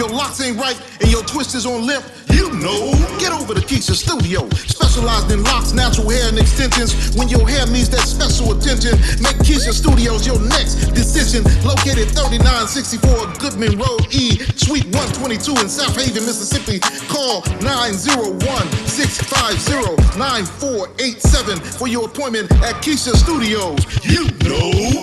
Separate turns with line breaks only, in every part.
your locks ain't right and your twist is on limp, you know. Get over to Keisha Studio. Specialized in locks, natural hair, and extensions. When your hair needs that special attention, make Keisha Studios your next decision. Located 3964 Goodman Road E, Suite 122 in South Haven, Mississippi. Call 901-650-9487 for your appointment at Keisha Studios. You know.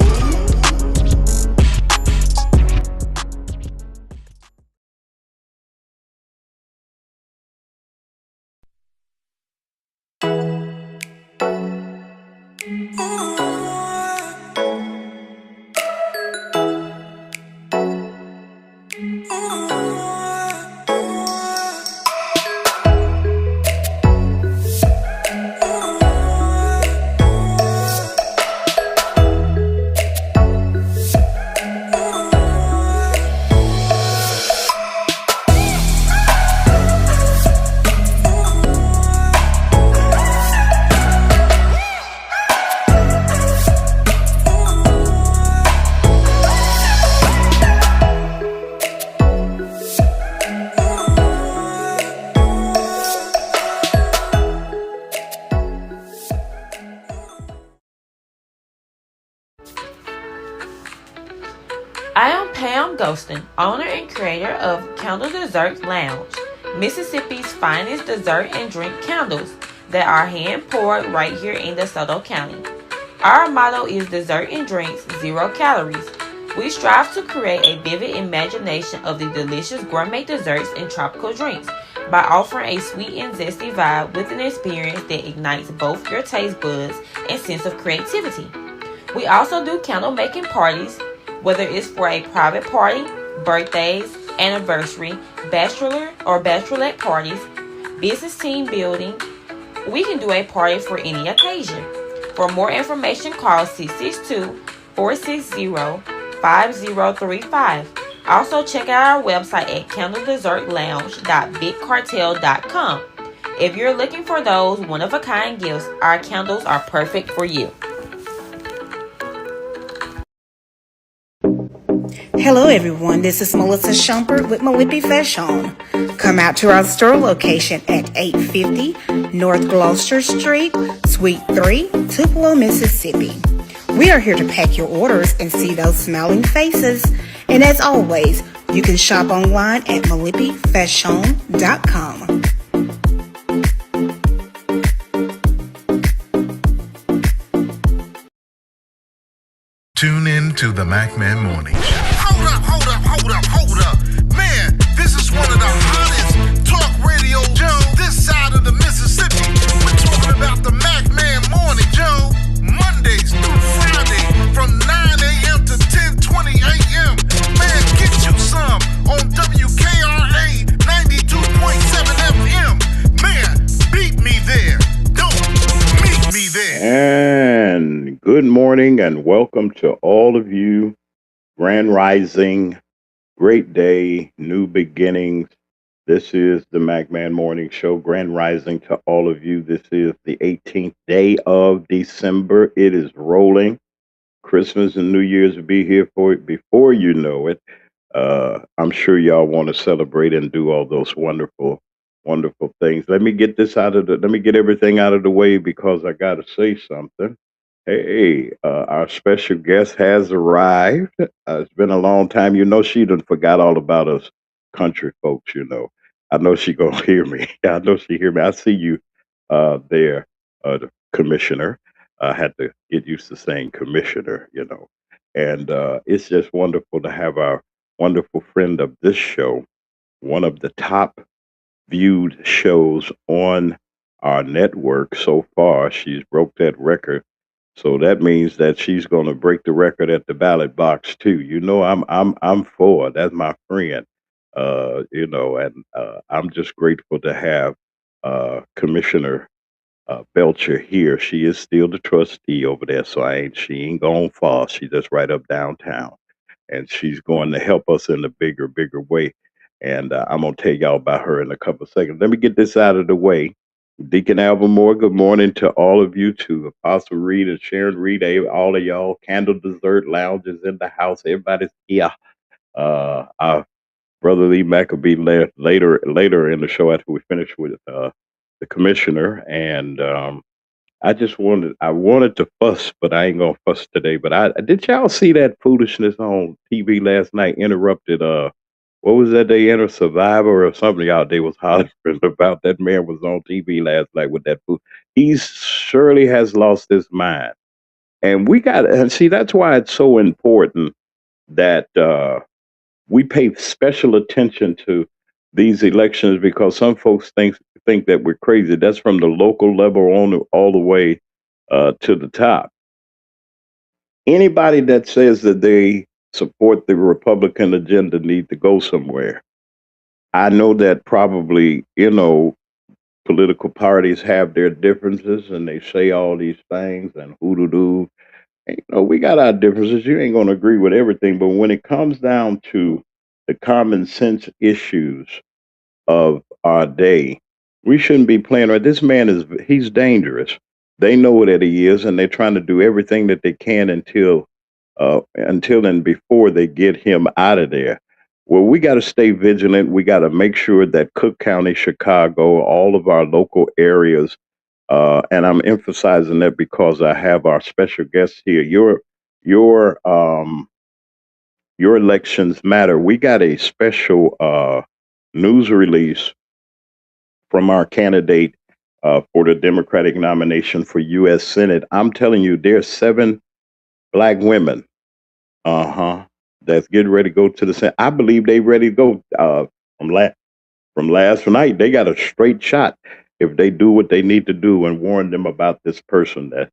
I am Pam Ghostin, owner and creator of Candle Dessert Lounge, Mississippi's finest dessert and drink candles that are hand poured right here in DeSoto County. Our motto is dessert and drinks, 0 calories. We strive to create a vivid imagination of the delicious gourmet desserts and tropical drinks by offering a sweet and zesty vibe with an experience that ignites both your taste buds and sense of creativity. We also do candle making parties, whether it's for a private party, birthdays, anniversary, bachelor or bachelorette parties, business team building. We can do a party for any occasion. For more information, call 662-460-5035. Also, check out our website at candledessertlounge.bigcartel.com. If you're looking for those one-of-a-kind gifts, our candles are perfect for you.
Hello everyone, this is Melissa Shumpert with Malipi Fashion. Come out to our store location at 850 North Gloucester Street, Suite 3, Tupelo, Mississippi. We are here to pack your orders and see those smiling faces. And as always, you can shop online at malipifashion.com.
Tune in to the MacMan Morning Show. Hold up. Man, this is one of the hottest talk radio shows this side of the Mississippi. We're talking about the MacMan Morning Show, Mondays through Friday from 9 a.m. to 10:20 a.m. Man, get you some on WKRA 92.7 FM. Man, beat me there. Don't meet me there.
And good morning and welcome to all of you. Grand Rising, great day, new beginnings. This is the MacMan Morning Show. Grand Rising to all of you. This is the 18th day of December. It is rolling. Christmas and New Year's will be here for it before you know it. I'm sure y'all want to celebrate and do all those wonderful, wonderful things. Let me get everything out of the way because I got to say something. Hey, our special guest has arrived. It's been a long time. You know, she done forgot all about us country folks, you know. I know she gonna hear me. I know she hear me. I see you there, the commissioner. I had to get used to saying commissioner, you know. And it's just wonderful to have our wonderful friend of this show, one of the top viewed shows on our network so far. She's broke that record. So that means that she's going to break the record at the ballot box too. You know, I'm for. That's my friend. You know, and I'm just grateful to have Commissioner Belcher here. She is still the trustee over there, so she ain't gone far. She just right up downtown, and she's going to help us in a bigger way. And I'm gonna tell y'all about her in a couple of seconds. Let me get this out of the way. Deacon Alvin, good morning to all of you, to Apostle Reed and Sharon Reed, all of y'all. Candle Dessert Lounge is in the house. Everybody's here. Our Brother Lee Maccabee later in the show after we finish with the commissioner, and I wanted to fuss, but I ain't gonna fuss today. But I did y'all see that foolishness on TV last night? Interrupted. What was that? They enter Survivor or something out there was hollering about that man was on TV last night with that food. He surely has lost his mind, and we got and see that's why it's so important that we pay special attention to these elections because some folks think that we're crazy. That's from the local level on all the way to the top. Anybody that says that they support the Republican agenda need to go somewhere. I know that probably political parties have their differences and they say all these things and hoodoo. We got our differences. You ain't gonna agree with everything, but when it comes down to the common sense issues of our day. We shouldn't be playing right. This man he's dangerous. They know that he is, and they're trying to do everything that they can until and before they get him out of there. Well, we got to stay vigilant. We got to make sure that Cook County, Chicago, all of our local areas, and I'm emphasizing that because I have our special guest here. Your your elections matter. We got a special news release from our candidate for the Democratic nomination for U.S. Senate. I'm telling you, there's 7 black women, that's getting ready to go to the Senate. I believe they ready to go from last night. They got a straight shot if they do what they need to do and warn them about this person that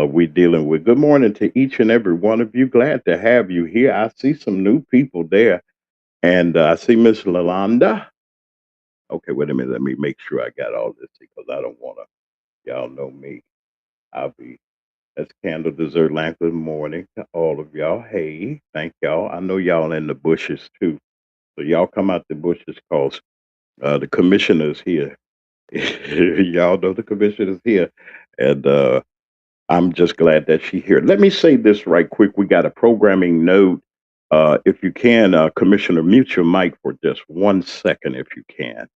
we're dealing with. Good morning to each and every one of you. Glad to have you here. I see some new people there, and I see Miss Lalonda. Okay, wait a minute. Let me make sure I got all this because I don't want to. Y'all know me. I'll be. That's Candle Dessert Lamp. Good morning to all of y'all. Hey, thank y'all. I know y'all in the bushes too. So y'all come out the bushes cause the commissioner's here. Y'all know the commissioner's here. And I'm just glad that she's here. Let me say this right quick. We got a programming note. If you can, Commissioner, mute your mic for just 1 second if you can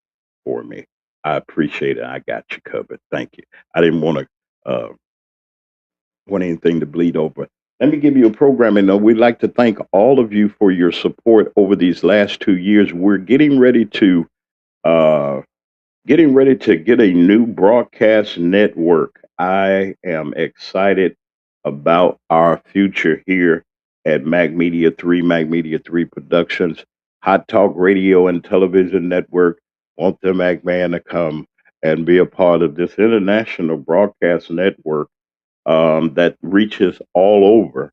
for me. I appreciate it. I got you covered. Thank you. I didn't want anything to bleed over. Let me give you a programming note. We'd like to thank all of you for your support over these last 2 years. We're uh, getting ready to get a new broadcast network. I am excited about our future here at Mag Media 3 Productions, Hot Talk Radio and Television Network. Want the MagMan to come and be a part of this international broadcast network that reaches all over.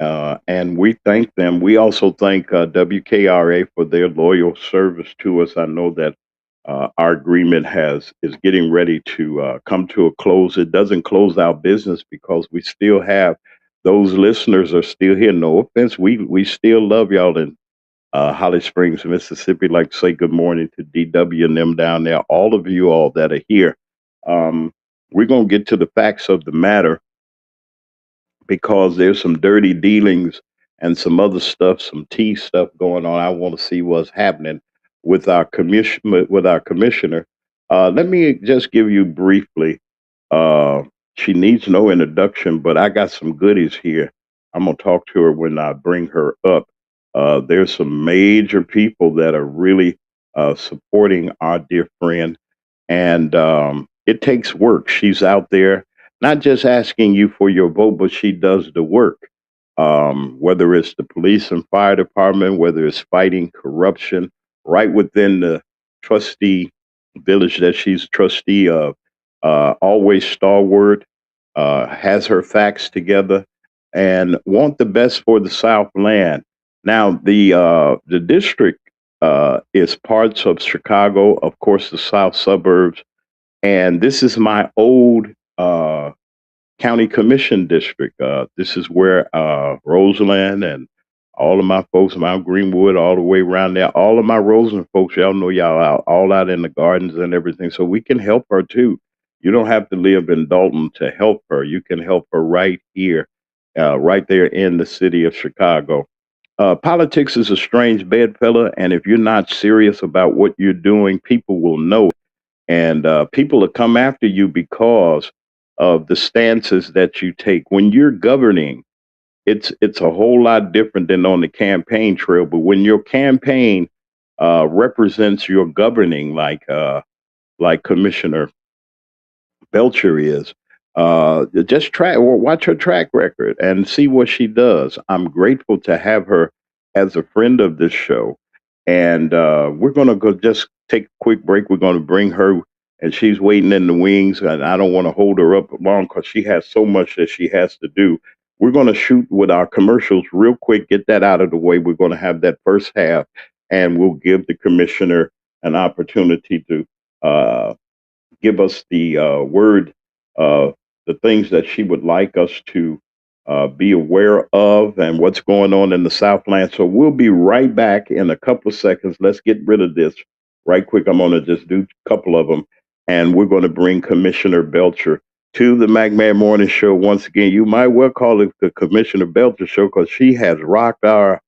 And we thank them. We also thank WKRA for their loyal service to us. I know that our agreement is getting ready to come to a close. It doesn't close our business because we still have those listeners are still here. No offense, we still love y'all in Holly Springs, Mississippi. Like to say good morning to DW and them down there. All of you all that are here. Um, we're gonna get to the facts of the matter because there's some dirty dealings and some other stuff, some tea stuff going on. I want to see what's happening with our commissioner. Let me just give you briefly. Uh, she needs no introduction, but I got some goodies here. I'm gonna talk to her when I bring her up. There's some major people that are really supporting our dear friend, and it takes work. She's out there not just asking you for your vote, but she does the work. Whether it's the police and fire department, whether it's fighting corruption, right within the trustee village that she's a trustee of, always stalwart, has her facts together, and want the best for the Southland. Now, the district is parts of Chicago, of course, the South suburbs, and this is my old county commission district. This is where Roseland and all of my folks, Mount Greenwood, all the way around there, all of my Roseland folks, y'all know y'all out, all out in the gardens and everything. So we can help her too. You don't have to live in Dalton to help her. You can help her right here, right there in the city of Chicago. Politics is a strange bedfellow, and if you're not serious about what you're doing, people will know it. And people will come after you because of the stances that you take. When you're governing, it's a whole lot different than on the campaign trail. But when your campaign represents your governing, like Commissioner Belcher is. Just track or watch her track record and see what she does. I'm grateful to have her as a friend of this show. And we're going to go just take a quick break. We're going to bring her, and she's waiting in the wings. And I don't want to hold her up long because she has so much that she has to do. We're going to shoot with our commercials real quick, get that out of the way. We're going to have that first half, and we'll give the commissioner an opportunity to give us the word, uh, the things that she would like us to be aware of and what's going on in the Southland. So we'll be right back in a couple of seconds. Let's get rid of this right quick. I'm going to just do a couple of them, and we're going to bring Commissioner Belcher to the McMahon Morning Show once again. You might well call it the Commissioner Belcher Show because she has rocked our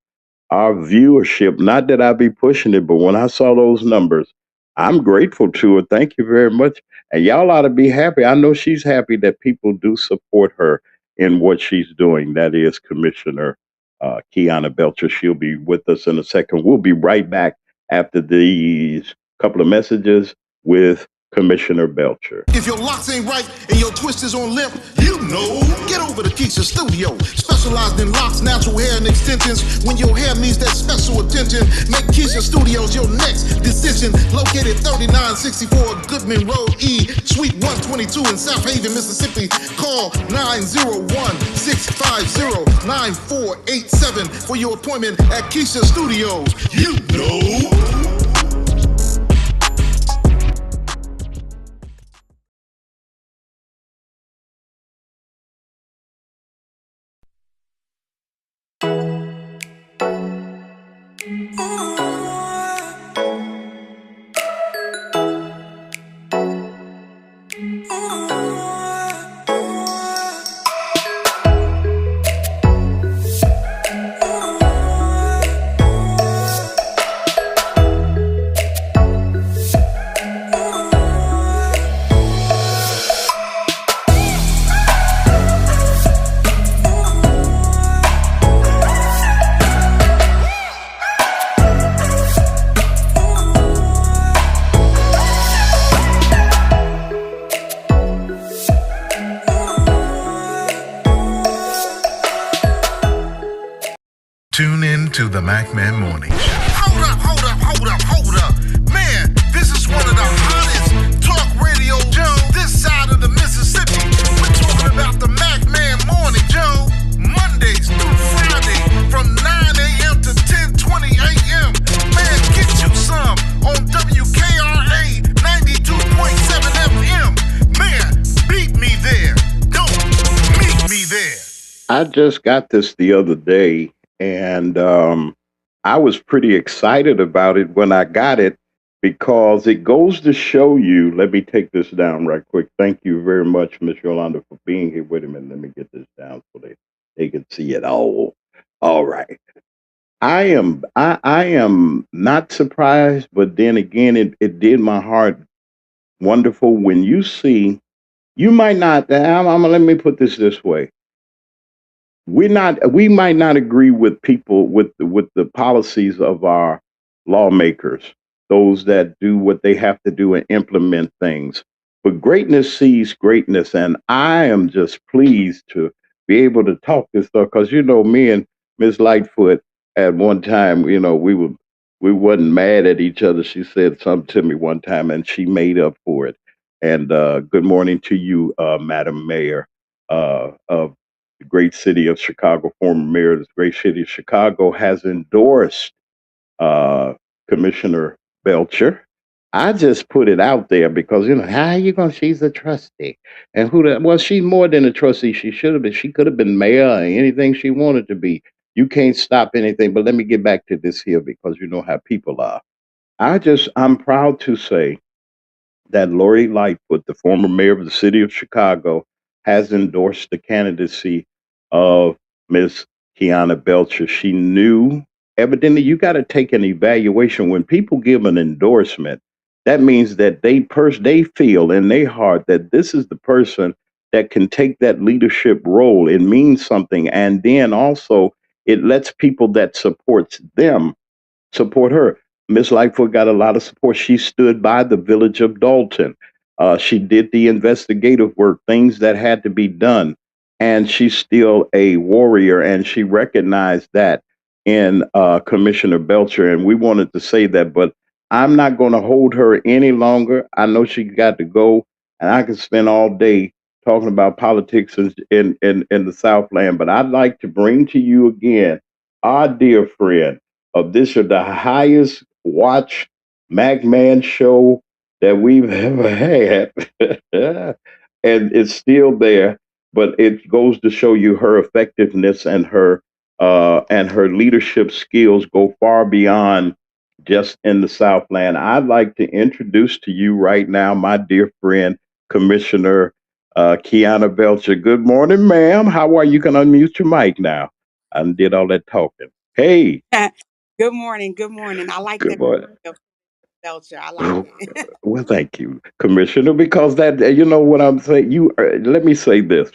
viewership. Not that I be pushing it, but when I saw those numbers, I'm grateful to her. Thank you very much. And y'all ought to be happy. I know she's happy that people do support her in what she's doing. That is Commissioner Kiana Belcher. She'll be with us in a second. We'll be right back after these couple of messages with Commissioner Belcher.
If your locks ain't right and your twist is on limp, you know, get over to Keisha Studio. Specialized in locks, natural hair, and extensions. When your hair needs that special attention, make Keisha Studios your next decision. Located 3964 Goodman Road E, Suite 122 in South Haven, Mississippi. Call 901-650-9487 for your appointment at Keisha Studios. You know. Tune in to the McMahon Morning Show. Hold up. Man, this is one of the hottest talk radio shows this side of the Mississippi. We're talking about the McMahon Morning Show, Mondays through Friday from 9 a.m. to 10:20 a.m. Man, get you some on WKRA 92.7 FM. Man, beat me there. Don't meet me there.
I just got this the other day, and I was pretty excited about it when I got it because it goes to show you. Let me take this down right quick. Thank you very much, Miss Yolanda, for being here. Wait a minute, let me get this down so they can see it all. All right. I am not surprised, but then again, it did my heart wonderful when you see. You might not. Let me put this way. We might not agree with people with the policies of our lawmakers, those that do what they have to do and implement things. But greatness sees greatness, and I am just pleased to be able to talk this stuff because me and Miss Lightfoot at one time, we wasn't mad at each other. She said something to me one time, and she made up for it. And good morning to you, Madam Mayor of the great city of Chicago. Former mayor of the great city of Chicago has endorsed uh, Commissioner Belcher. I just put it out there because how you gonna? She's a trustee, and well, she's more than a trustee. She should have been. She could have been mayor or anything she wanted to be. You can't stop anything. But let me get back to this here because you know how people are. I'm proud to say that Lori Lightfoot, the former mayor of the city of Chicago, has endorsed the candidacy of Miss Kiana Belcher. She knew, evidently, you got to take an evaluation. When people give an endorsement, that means that they feel in their heart that this is the person that can take that leadership role. It means something. And then also, it lets people that supports them support her. Miss Lightfoot got a lot of support. She stood by the village of Dalton. She did the investigative work, things that had to be done. And she's still a warrior, and she recognized that in Commissioner Belcher. And we wanted to say that, but I'm not going to hold her any longer. I know she got to go, and I could spend all day talking about politics in the Southland. But I'd like to bring to you again our dear friend of this is the highest watched MacMan show that we've ever had. And it's still there, but it goes to show you her effectiveness and her leadership skills go far beyond just in the Southland. I'd like to introduce to you right now my dear friend, Commissioner Kiana Belcher. Good morning, ma'am. How are you? You can unmute your mic now. I did all that talking. Hey,
Good morning. Good morning. I like
good
that
morning.
Belcher. I like
Well,
it.
well, thank you, Commissioner, because that you know what I'm saying. Let me say this.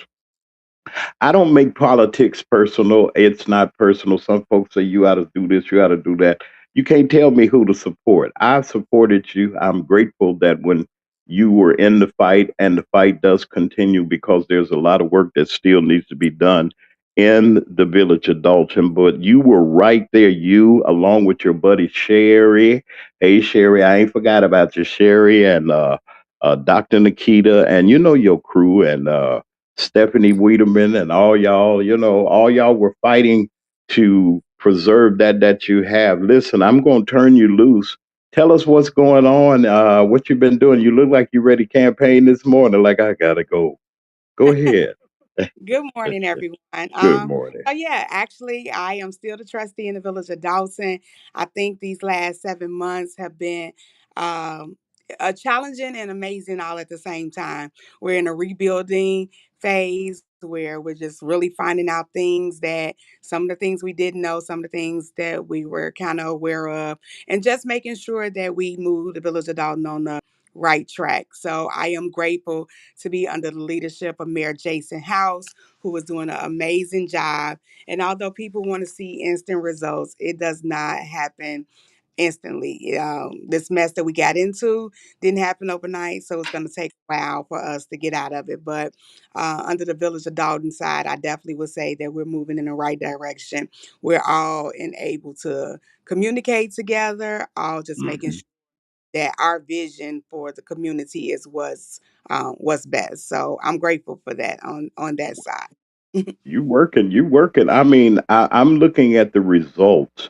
I don't make politics personal. It's not personal. Some folks say you ought to do this, you ought to do that. You can't tell me who to support. I've supported you. I'm grateful that when you were in the fight, and the fight does continue because there's a lot of work that still needs to be done in the village of Dalton. But you were right there, you along with your buddy Sherry. Hey, Sherry, I ain't forgot about you, Sherry, and Dr. Nikita, and you know your crew, and Stephanie Wiedemann and all y'all, all y'all were fighting to preserve that you have. Listen, I'm going to turn you loose. Tell us what's going on, what you've been doing. You look like you ready to campaign this morning. Like I gotta go. Go ahead.
Good morning, everyone.
Good morning.
So yeah, actually, I am still the trustee in the village of Dawson. I think these last 7 months have been um, a challenging and amazing all at the same time. We're in a rebuilding phase where we're just really finding out things that some of the things we didn't know, some of the things that we were kind of aware of, and just making sure that we move the village of Dalton on the right track. So I am grateful to be under the leadership of Mayor Jason House, who is doing an amazing job. And although people want to see instant results, it does not happen instantly. This mess that we got into didn't happen overnight, so it's going to take a while for us to get out of it. But under the Village of Dalton side, I definitely would say that we're moving in the right direction. We're all able to communicate together, all just making
Hmm.
sure that our vision for the community is what's best. So I'm grateful for that on that side.
You working, you working. I mean, I'm looking at the results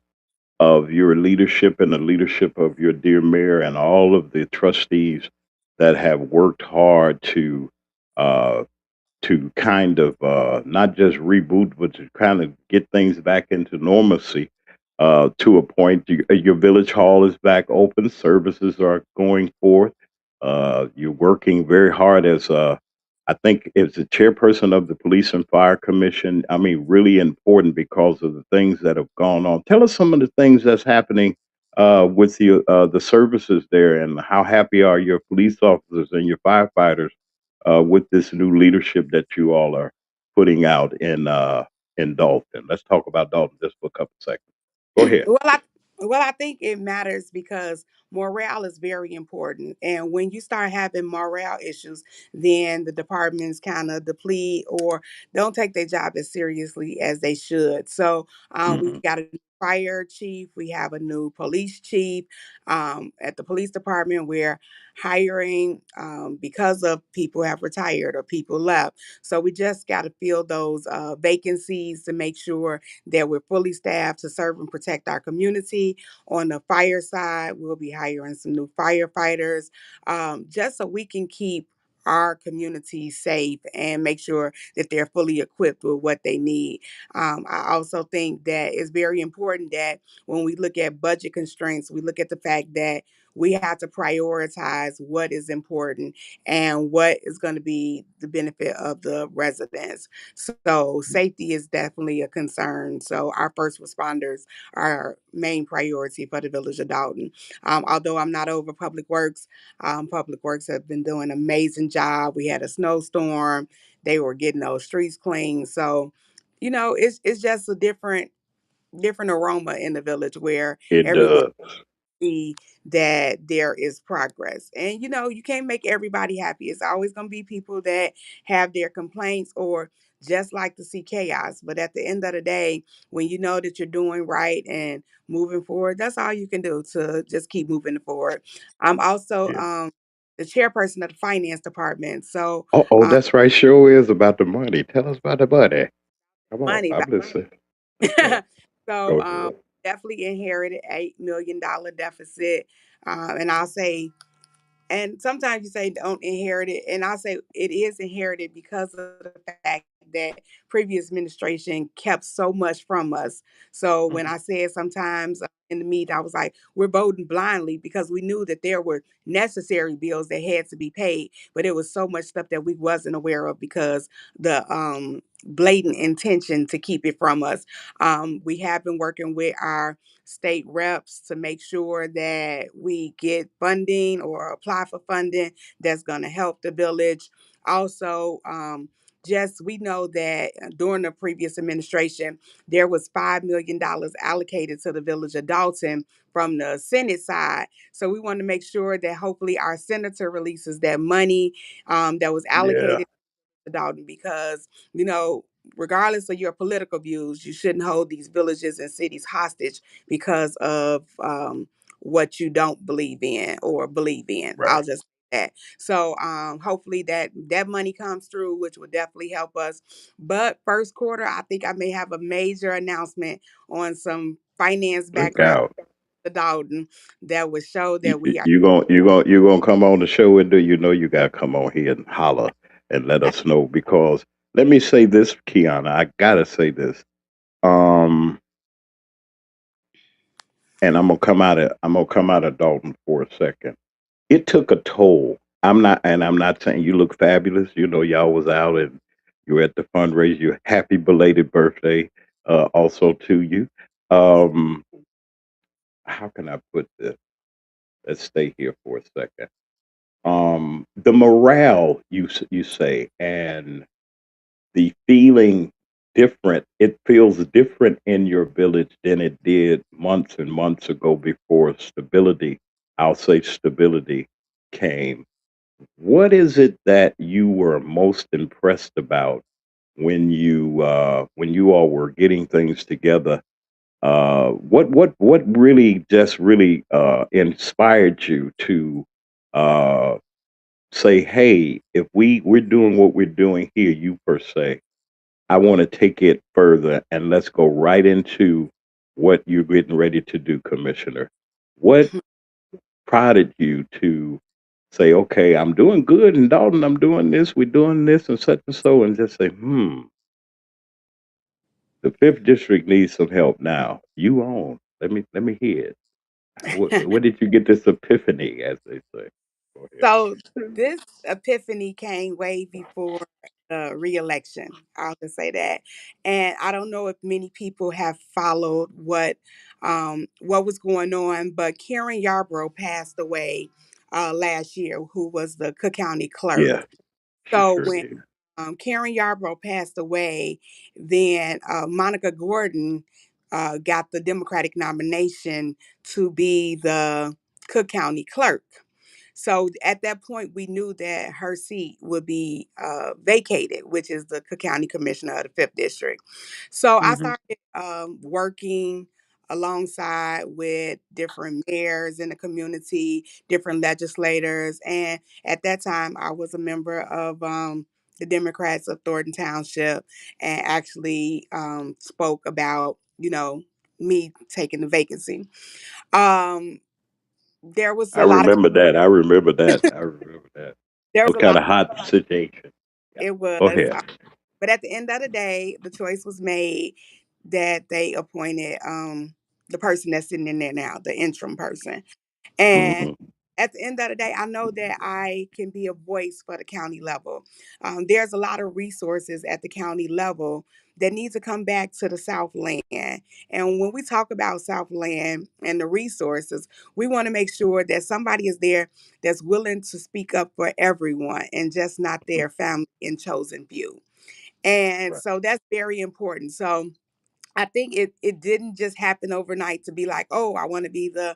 of your leadership and the leadership of your dear mayor and all of the trustees that have worked hard uh, to kind of not just reboot, but to kind of get things back into normalcy to a point. Your village hall is back open, services are going forth. You're working very hard as I think as the chairperson of the Police and Fire Commission. I mean, really important because of the things that have gone on. Tell us some of the things that's happening with the services there, and how happy are your police officers and your firefighters with this new leadership that you all are putting out in Dalton. Let's talk about Dalton just for a couple seconds. Go ahead.
Well, I think it matters because morale is very important, and when you start having morale issues, then the departments kind of deplete or don't take their job as seriously as they should. So
Hmm.
we've got a new fire chief, we have a new police chief. At the police department, we're hiring because of people have retired or people left. So we just got to fill those vacancies to make sure that we're fully staffed to serve and protect our community. On the fire side, we'll be hiring some new firefighters just so we can keep our community safe and make sure that they're fully equipped with what they need. I also think that it's very important that when we look at budget constraints, we look at the fact that we have to prioritize what is important and what is going to be the benefit of the residents. So safety is definitely a concern. So our first responders are our main priority for the village of Dalton. Although I'm not over Public Works have been doing an amazing job. We had a snowstorm. They were getting those streets clean. So, it's just a different aroma in the village where
It
everyone
does.
see that there is progress. And you can't make everybody happy. It's always going to be people that have their complaints or just like to see chaos. But at the end of the day, when you know that you're doing right and moving forward, that's all you can do to just keep moving forward. I'm also
Yeah.
the chairperson of the finance department. So
Oh, that's right. Sure is about the money. Tell us about the money. Come on,
money.
I'm listening. Okay,
So
go ahead.
definitely inherited $8 million deficit. And I'll say, and sometimes you say don't inherit it, and I say it is inherited because of the fact that previous administration kept so much from us. So when
Mhm.
I said sometimes in the meet, I was like, we're voting blindly because we knew that there were necessary bills that had to be paid, but it was so much stuff that we wasn't aware of because the blatant intention to keep it from us. We have been working with our state reps to make sure that we get funding or apply for funding that's going to help the village. Also, just we know that during the previous administration, there was $5 million allocated to the village of Dalton from the Senate side. So we want to make sure that hopefully our senator releases that money that was
Yeah,
allocated to Dalton because, you know, regardless of your political views, you shouldn't hold these villages and cities hostage because of what you don't believe in or believe in. I'll
right.
just say that. So hopefully that money comes through, which would definitely help us. But first quarter, I think I may have a major announcement on some finance
Look
background
out.
to Dalton that would show
You,
that
you
we are.
you gonna you gonna come on the show and do you know you gotta come on here and holler and let us know because let me say this, Kiana. I gotta say this. Um, and I'm gonna come out of Dalton for a second. It took a toll. I'm not saying you look fabulous. You know, y'all was out and you were at the fundraiser. You happy belated birthday, also to you. Um, how can I put this? Let's stay here for a second. The morale you say and the feeling different. It feels different in your village than it did months and months ago before stability. I'll say stability came. What is it that you were most impressed about when you all were getting things together? What really just really inspired you to uh, say, "Hey, if we're doing what we're doing here, you per se, I want to take it further, and let's go right into what you're getting ready to do, Commissioner." What prodded you to say, okay, I'm doing good in Dalton, I'm doing this, we're doing this and such and so, and just say, the fifth district needs some help now. You own. Let me hear it. Where did you get this epiphany, as they say? Go ahead.
So this epiphany came way before the reelection. I'll just say that. And I don't know if many people have followed what was going on, but Karen Yarbrough passed away last year, who was the Cook County clerk.
Yeah, she
So
sure
when
did.
Karen Yarbrough passed away, then Monica Gordon got the Democratic nomination to be the Cook County clerk. So at that point, we knew that her seat would be vacated, which is the Cook County Commissioner of the Fifth District. So I
Hmm.
started working alongside with different mayors in the community, different legislators, and at that time, I was a member of the Democrats of Thornton Township, and actually spoke about me taking the vacancy. Um, there was
I
a lot of
remember that. I remember that. I remember that.
there
That
was
was
a
kind
lot.
of hot situation. Yeah.
It
Go
was,
ahead.
but at the end of the day, the choice was made that they appointed the person that's sitting in there now, the interim person. And
Hmm.
at the end of the day, I know that I can be a voice for the county level. There's a lot of resources at the county level that need to come back to the Southland. And when we talk about Southland and the resources, we want to make sure that somebody is there that's willing to speak up for everyone and just not their family and chosen few. And
Right.
so that's very important. So I think it didn't just happen overnight to be like, oh, I want to be the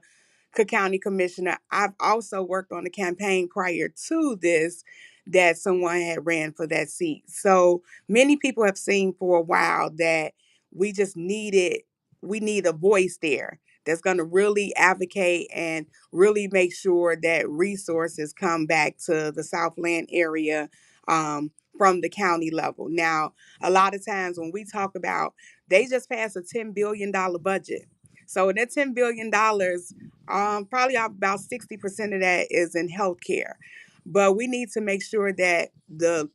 Cook County Commissioner. I've also worked on a campaign prior to this that someone had ran for that seat. So many people have seen for a while that we just needed, we need a voice there that's going to really advocate and really make sure that resources come back to the Southland area from the county level. Now, a lot of times when we talk about, they just passed a $10 billion budget. So in that $10 billion, probably about 60% of that is in healthcare. But we need to make sure that the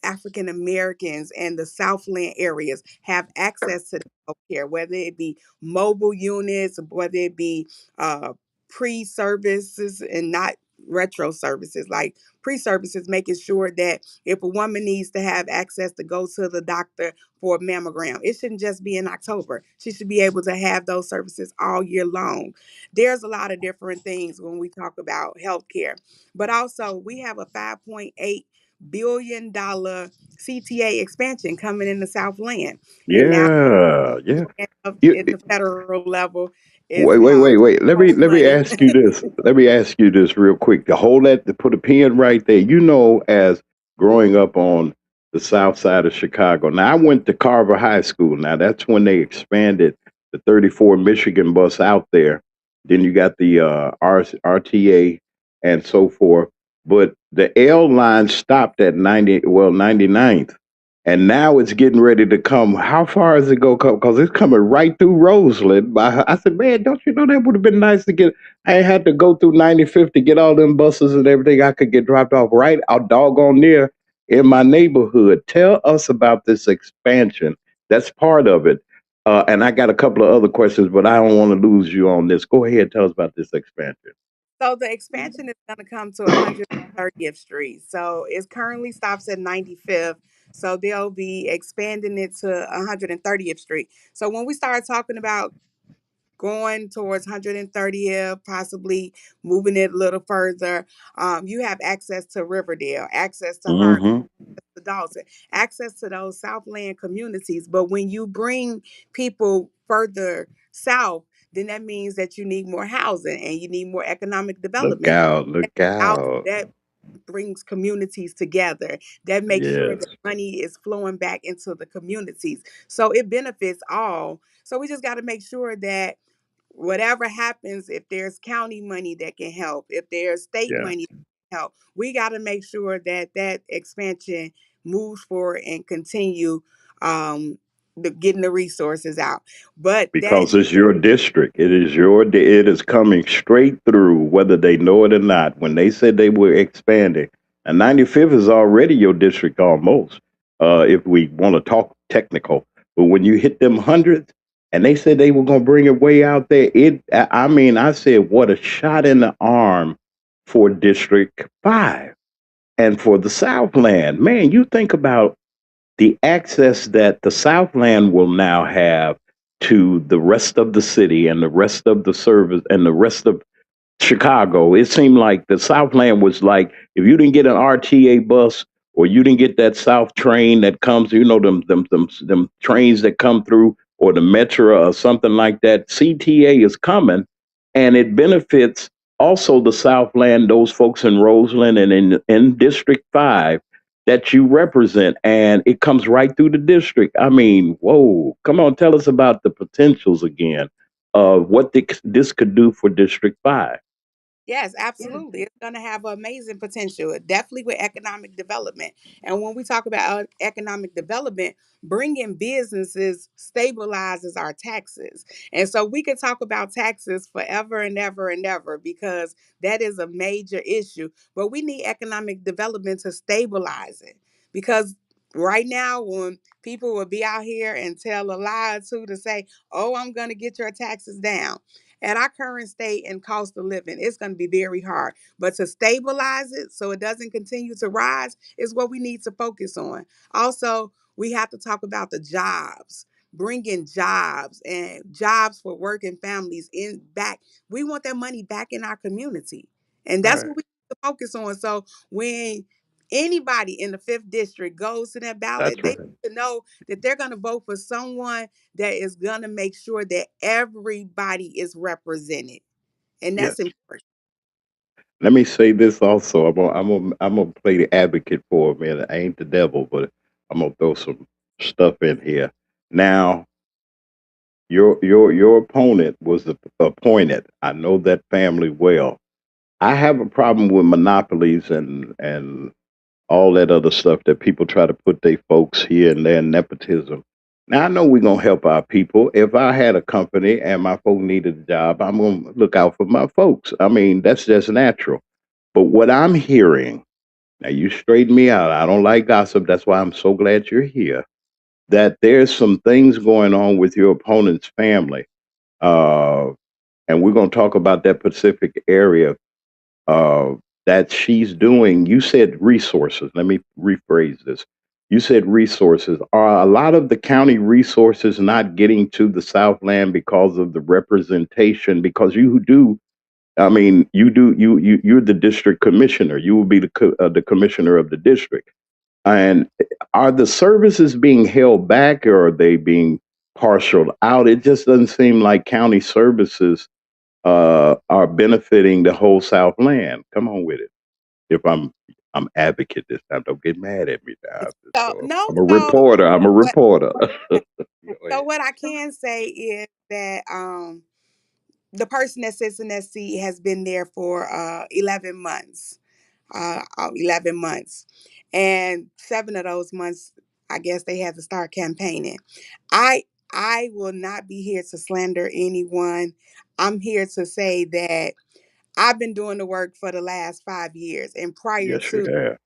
African Americans and the Southland areas have access to the healthcare, whether it be mobile units, whether it be uh, pre services and not retro services, like pre services, making sure that if a woman needs to have access to go to the doctor for a mammogram, it shouldn't just be in October. She should be able to have those services all year long. There's a lot of different things when we talk about healthcare, but also we have a $5.8 billion CTA expansion coming in the Southland. And now
Yeah, yeah. You,
at the federal level is
wait. Let me
money.
ask you this. Let me ask you this real quick. To hold that, to put a pin right there. You know, as growing up on the south side of Chicago. Now, I went to Carver High School. Now, that's when they expanded the 34 Michigan bus out there. Then you got the RTA and so forth. But the L line stopped at 99th. And now it's getting ready to come. How far is it go? Because it's coming right through Roseland. I said, man, don't you know that would have been nice to get? I ain't had to go through 95th to get all them buses and everything. I could get dropped off right out doggone near in my neighborhood. Tell us about this expansion. That's part of it. And I got a couple of other questions, but I don't want to lose you on this. Go ahead, tell us about this expansion.
So the expansion is going to come to 130th Street. So it currently stops at 95th. So they'll be expanding it to 130th Street. So when we start talking about going towards 130th, possibly moving it a little further, you have access to Riverdale, access to Harlem,
Mm-hmm.
to Dawson, access to those Southland communities. But when you bring people further south, then that means that you need more housing and you need more economic
Look
development.
out! Look out!
That brings communities together, that makes sure
Yes.
that money is flowing back into the communities, so it benefits all. So we just got to make sure that whatever happens, if there's county money that can help, if there's state
Yeah.
money that can help, we got to make sure that that expansion moves forward and continue, um getting the resources out. But that,
Because it's your district. It is it is coming straight through, whether they know it or not. When they said they were expanding, and 95th is already your district almost, if we want to talk technical. But when you hit them hundreds, and they said they were going to bring it way out there, I mean, I said, what a shot in the arm for District 5 and for the Southland. Man, you think about the access that the Southland will now have to the rest of the city and the rest of the service and the rest of Chicago. It seemed like the Southland was like if you didn't get an RTA bus or you didn't get that South train that comes, them trains that come through or the Metro or something like that. CTA is coming, and it benefits also the Southland, those folks in Roseland and in District 5 that you represent, and it comes right through the district. I mean, whoa! Come on, tell us about the potentials again of what this could do for District 5.
yes, absolutely. It's going to have amazing potential, definitely with economic development. And when we talk about economic development, bringing businesses stabilizes our taxes. And so we could talk about taxes forever and ever and ever because that is a major issue. But we need economic development to stabilize it because right now, when people will be out here and tell a lie or two to say, oh, I'm going to get your taxes down. at our current state and cost of living, it's going to be very hard. But to stabilize it so it doesn't continue to rise is what we need to focus on. Also, we have to talk about the jobs, bringing jobs and jobs for working families in back. We want that money back in our community. And that's
Right.
what we need to focus on. So when anybody in the fifth district goes to that ballot,
That's
they
right.
need to know that they're going to vote for someone that is going to make sure that everybody is represented. And
Yes.
that's important.
Let me say this also. I'm gonna play the advocate for a minute. I ain't the devil, but I'm gonna throw some stuff in here. Now, your opponent was appointed. I know that family well. I have a problem with monopolies and all that other stuff that people try to put their folks here and there, nepotism. Now I know we're gonna help our people. If I had a company and my folk needed a job, I'm gonna look out for my folks. I mean, that's just natural. But what I'm hearing, now you straighten me out. I don't like gossip. That's why I'm so glad you're here. That there's some things going on with your opponent's family. Uh, and we're going to talk about that Pacific area uh, that she's doing. You said resources. Let me rephrase this. You said resources. Are a lot of the county resources not getting to the Southland because of the representation? Because you do, I mean, you do. You're the district commissioner. You will be the commissioner of the district. And are the services being held back, or are they being partialed out? It just doesn't seem like county services are benefiting the whole Southland. Come on with it. If I'm advocate this time, don't get mad at me now.
So
So
no,
I'm a
so
reporter. I'm a
what
reporter. Go
so
ahead.
what I can say is that the person that sits in that seat has been there for 11 months. 11 months. And 7 of those months, I guess they had to start campaigning. I I will not be here to slander anyone. I'm here to say that I've been doing the work for the last 5 years and prior
Yes, you
to.
have.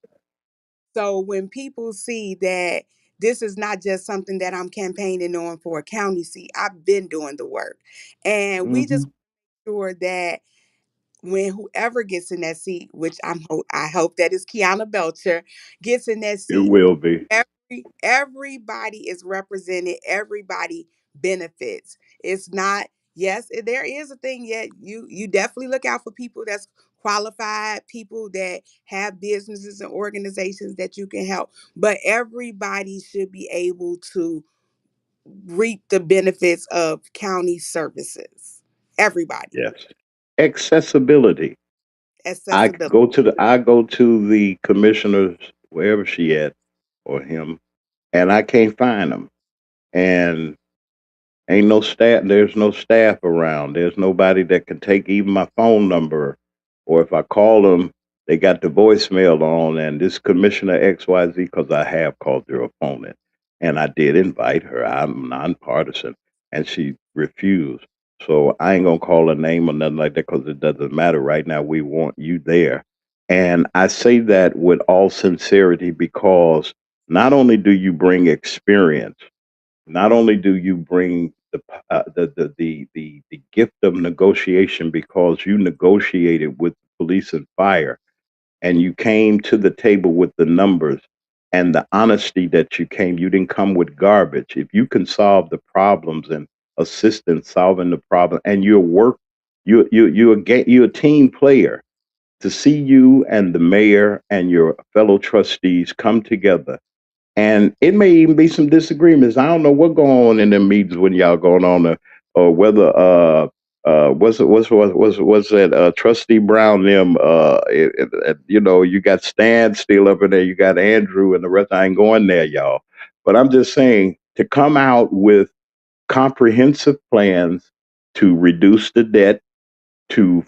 So when people see that this is not just something that I'm campaigning on for a county seat, I've been doing the work. And we
Hmm.
just sure that when whoever gets in that seat, which I hope that is Kiana Belcher, gets in that
It
seat,
will be.
everybody is represented, everybody benefits. It's not, yes, there is a thing yet. You definitely look out for people that's qualified, people that have businesses and organizations that you can help. But everybody should be able to reap the benefits of county services. Everybody.
Yes. Accessibility.
Accessibility.
I go to the commissioners wherever she at or him, and I can't find them. And ain't no staff. There's no staff around. There's nobody that can take even my phone number, or if I call them, they got the voicemail on. And this Commissioner XYZ, because I have called your opponent, and I did invite her. I'm nonpartisan, and she refused. So I ain't gonna call her name or nothing like that because it doesn't matter. Right now, we want you there, and I say that with all sincerity because not only do you bring experience, not only do you bring the gift of negotiation because you negotiated with police and fire, and you came to the table with the numbers and the honesty that you didn't come with garbage. If you can solve the problems and assist in solving the problem, and you're a team player. To see you and the mayor and your fellow trustees come together, and it may even be some disagreements. I don't know what going on in them meetings when y'all going on, or whether what's that Trustee Brown them you got Stan still up in there, you got Andrew and the rest. I ain't going there, y'all. But I'm just saying to come out with comprehensive plans to reduce the debt, to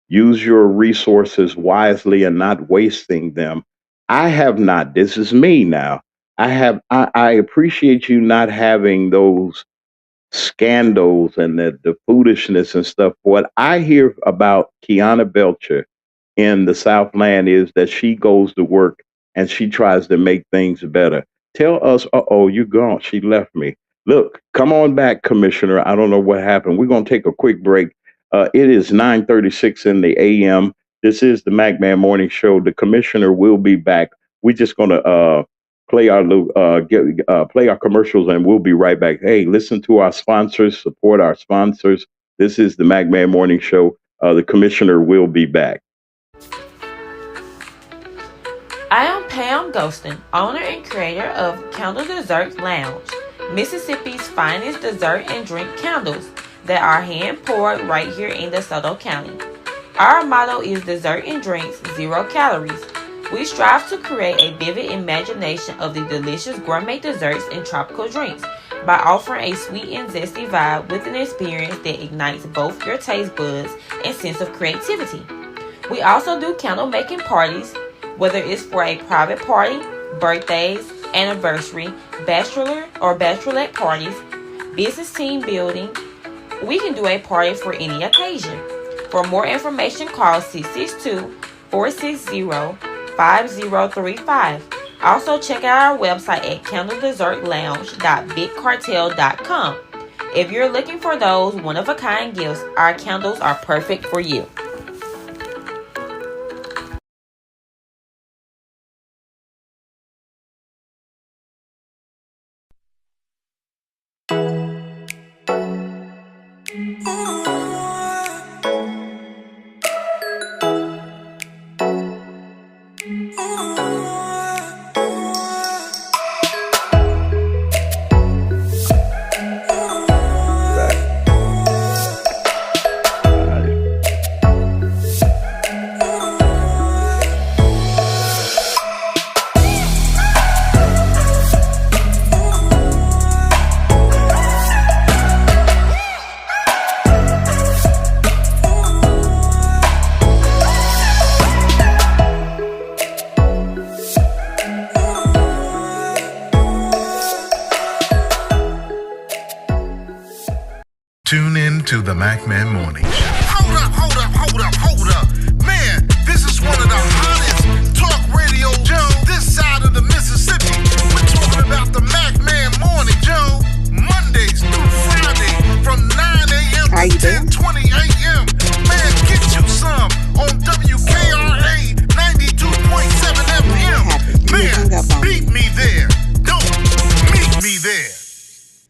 use your resources wisely and not wasting them. I have not. This is me now. I appreciate you not having those scandals and the foolishness and stuff. What I hear about Kiana Belcher in the Southland is that she goes to work and she tries to make things better. Tell us, oh, you gone. She left me. Look, come on back, Commissioner. I don't know what happened. We're going to take a quick break. It is 9:36 in the a.m. This is the MacMan Morning Show. The Commissioner will be back. We're just going to play our commercials, and we'll be right back. Hey, listen to our sponsors, support our sponsors. This is the MacMan Morning Show. The Commissioner will be back.
I am Pam Ghostin, owner and creator of Candle Dessert Lounge, Mississippi's finest dessert and drink candles that are hand poured right here in DeSoto County. Our motto is dessert and drinks, 0 calories. We strive to create a vivid imagination of the delicious gourmet desserts and tropical drinks by offering a sweet and zesty vibe with an experience that ignites both your taste buds and sense of creativity. We also do candle making parties, whether it's for a private party, birthdays, anniversary, bachelor or bachelorette parties, business team building. We can do a party for any occasion. For more information, call 662-460-5035. Also, check out our website at candledessertlounge.bigcartel.com. If you're looking for those one-of-a-kind gifts, our candles are perfect for you.
Tune in to the MacMan Morning Show. Hold up. Man, this is one of the hottest talk radio shows this side of the Mississippi. We're talking about the MacMan Morning Show, Mondays through Friday from 9 a.m. to 10:20 a.m. Man, get you some on WKRA 92.7 FM. Man, beat me there. Don't meet me there.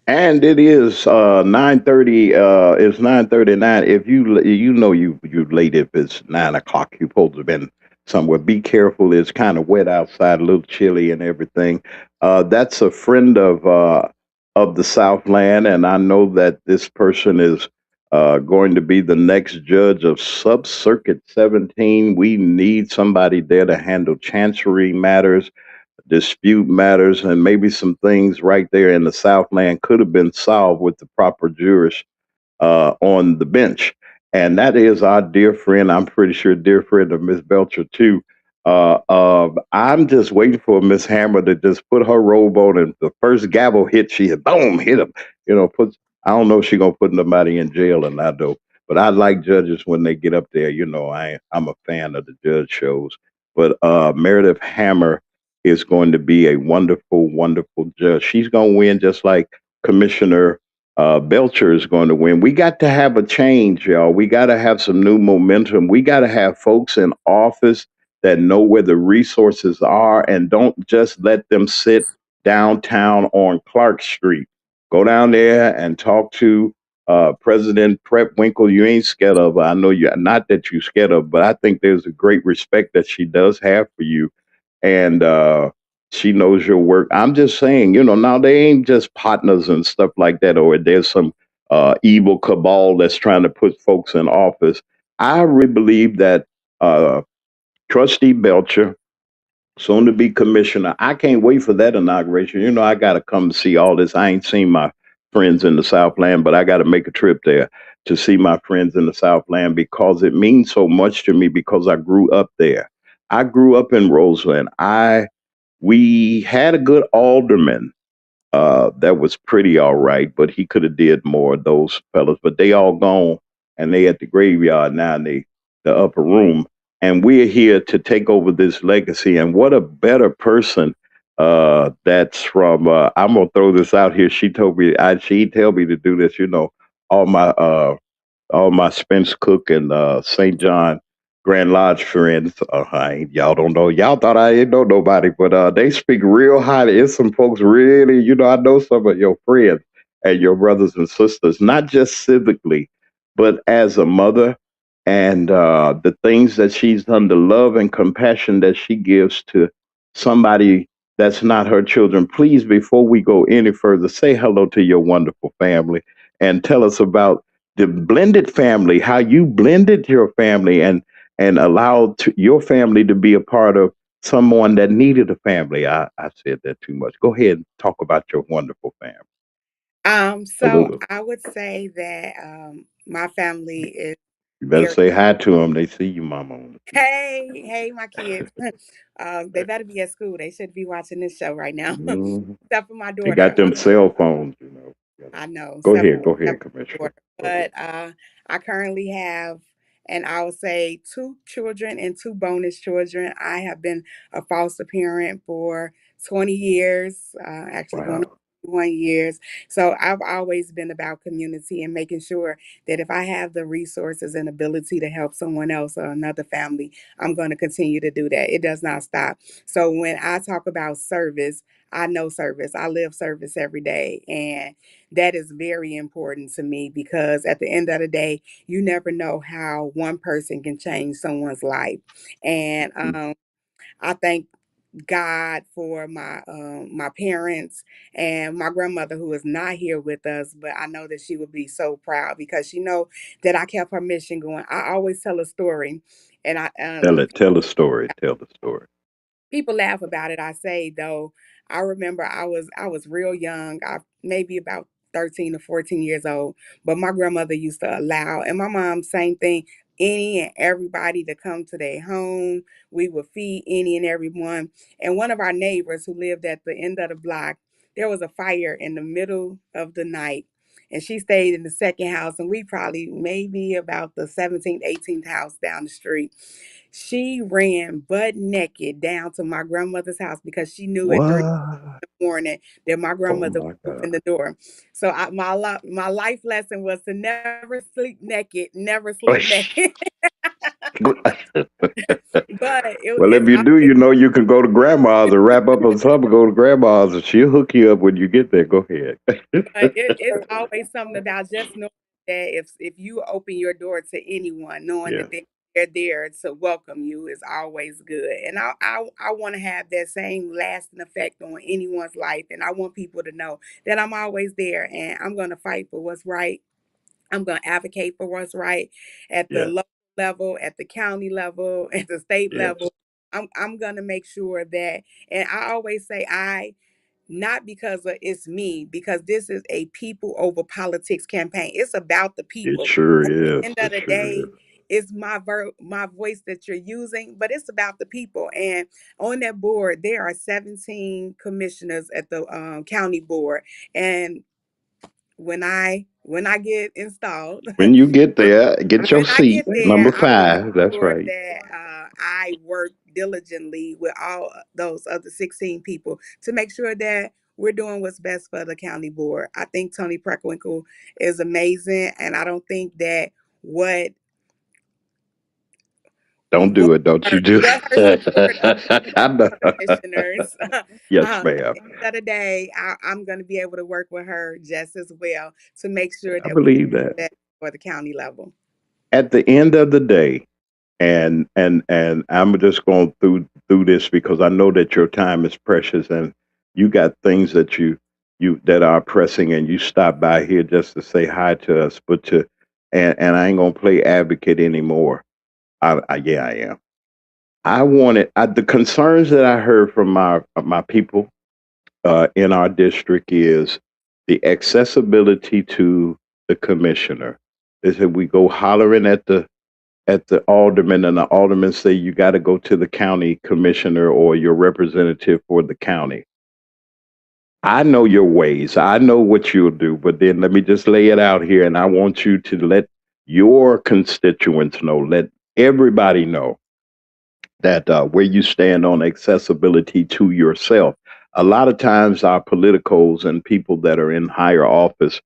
And it is 9:30. It's 9:39. If you know you late, if it's 9 o'clock, you're supposed to have been somewhere. Be careful. It's kind of wet outside, a little chilly and everything. That's a friend of the Southland, and I know that this person is going to be the next judge of Sub Circuit 17. We need somebody there to handle chancery matters, dispute matters, and maybe some things right there in the Southland could have been solved with the proper jurists on the bench. And that is our dear friend, I'm pretty sure dear friend of Miss Belcher too. I'm just waiting for Miss Hammer to just put her robe on, and the first gavel hit, she hit, boom, hit him. I don't know if she's gonna put nobody in jail or not though. But I like judges when they get up there. I'm a fan of the judge shows. But Meredith Hammer is going to be a wonderful, wonderful judge. She's going to win just like Commissioner Belcher is going to win. We got to have a change, y'all. We got to have some new momentum. We got to have folks in office that know where the resources are and don't just let them sit downtown on Clark Street. Go down there and talk to President Prep Winkle. You ain't scared of her. I know you're not that you're scared of, but I think there's a great respect that she does have for you. And she knows your work. I'm just saying, now they ain't just partners and stuff like that, or there's some evil cabal that's trying to put folks in office. I really believe that Trustee Belcher, soon to be commissioner, I can't wait for that inauguration. I got to come see all this. I ain't seen my friends in the Southland, but I got to make a trip there to see my friends in the Southland because it means so much to me because I grew up there. I grew up in Roseland. We had a good alderman that was pretty all right, but he could have did more. Those fellas, but they all gone, and they at the graveyard now in the upper room. And we're here to take over this legacy. And what a better person That's from. I'm gonna throw this out here. She told me. She tell me to do this. All my Spence Cook and St. John Grand Lodge friends. Y'all don't know. Y'all thought I didn't know nobody, but they speak real highly. It's some folks really. I know some of your friends and your brothers and sisters, not just civically, but as a mother, and the things that she's done, the love and compassion that she gives to somebody that's not her children. Please, before we go any further, say hello to your wonderful family and tell us about the blended family, how you blended your family and allowed your family to be a part of someone that needed a family. I said that too much. Go ahead and talk about your wonderful family a
So
little.
I would say that my family is
You better
very
say hi to them. They see you, mama, on the
hey, my kids. They better be at school. They should be watching this show right now.
TV.
Except for my
They
daughter.
got them cell phones.
I know,
Go
except
ahead, go
for
ahead,
my
Commissioner.
daughter.
Go ahead.
But I currently have, and I would say, two children and two bonus children. I have been a foster parent for 20 years, actually going on
Wow.
1 years. So I've always been about community and making sure that if I have the resources and ability to help someone else or another family, I'm going to continue to do that. It does not stop. So when I talk about service, I know service. I live service every day. And that is very important to me because at the end of the day, you never know how one person can change someone's life. And
Mhm.
I thank God for my parents and my grandmother who is not here with us, but I know that she would be so proud because she know that I kept her mission going. I always tell a story, and I
Tell it. Tell the story. Tell the story.
people laugh about it. I say though, I remember I was real young. I maybe about 13 or 14 years old. But my grandmother used to allow, and my mom same thing, any and everybody to come to their home. We would feed any and everyone. And one of our neighbors who lived at the end of the block, there was a fire in the middle of the night. And she stayed in the second house, and we probably maybe about the 17th, 18th house down the street. She ran butt naked down to my grandmother's house because she knew at 3
What?
in the morning that my
Oh
grandmother
my
would open
God.
the door. So my life lesson was to never sleep naked, never sleep naked. But
Well, if
it's
you do,
always
you can go to grandma's and wrap up on something. Go to grandma's and she'll hook you up when you get there. Go ahead.
it's always something about just knowing that if you open your door to anyone, knowing
Yeah,
that they're there to welcome you is always good. And I want to have that same lasting effect on anyone's life. And I want people to know that I'm always there and I'm going to fight for what's right. I'm going to advocate for what's right at the
yeah,
local level, at the county level, at the state
yes.
level. I'm going to make sure that, and I always say not because of it's me, because this is a people over politics campaign. It's about the
It
people.
sure
At the
is.
end of
It
the
sure is.
day, it's my voice that you're using, but it's about the people. And on that board, there are 17 commissioners at the county board. And when I get installed,
When you get there, get your
when I
seat.
get there,
Number
I will make
5. That's
sure
right.
that I work diligently with all those other 16 people to make sure that we're doing what's best for the county board. I think Tony Preckwinkle is amazing, and I don't think that what
Don't
what
do it. Don't you do
what her support of
it. I know.
commissioners.
Yes, ma'am.
At the end of the day, I'm going to be able to work with her just as well to make sure
I
that we do
believe that.
that for the county level.
At the end of the day, and I'm just going through this because I know that your time is precious and you got things that you that are pressing and you stop by here just to say hi to us, but to and I ain't gonna play advocate anymore. Yeah, I am. I wanted the concerns that I heard from my people in our district is the accessibility to the commissioner. They said we go hollering at the alderman, and the alderman say you got to go to the county commissioner or your representative for the county. I know your ways. I know what you'll do, but then let me just lay it out here, and I want you to let your constituents know, let everybody know that where you stand on accessibility to yourself. a lot of times our politicos and people that are in higher office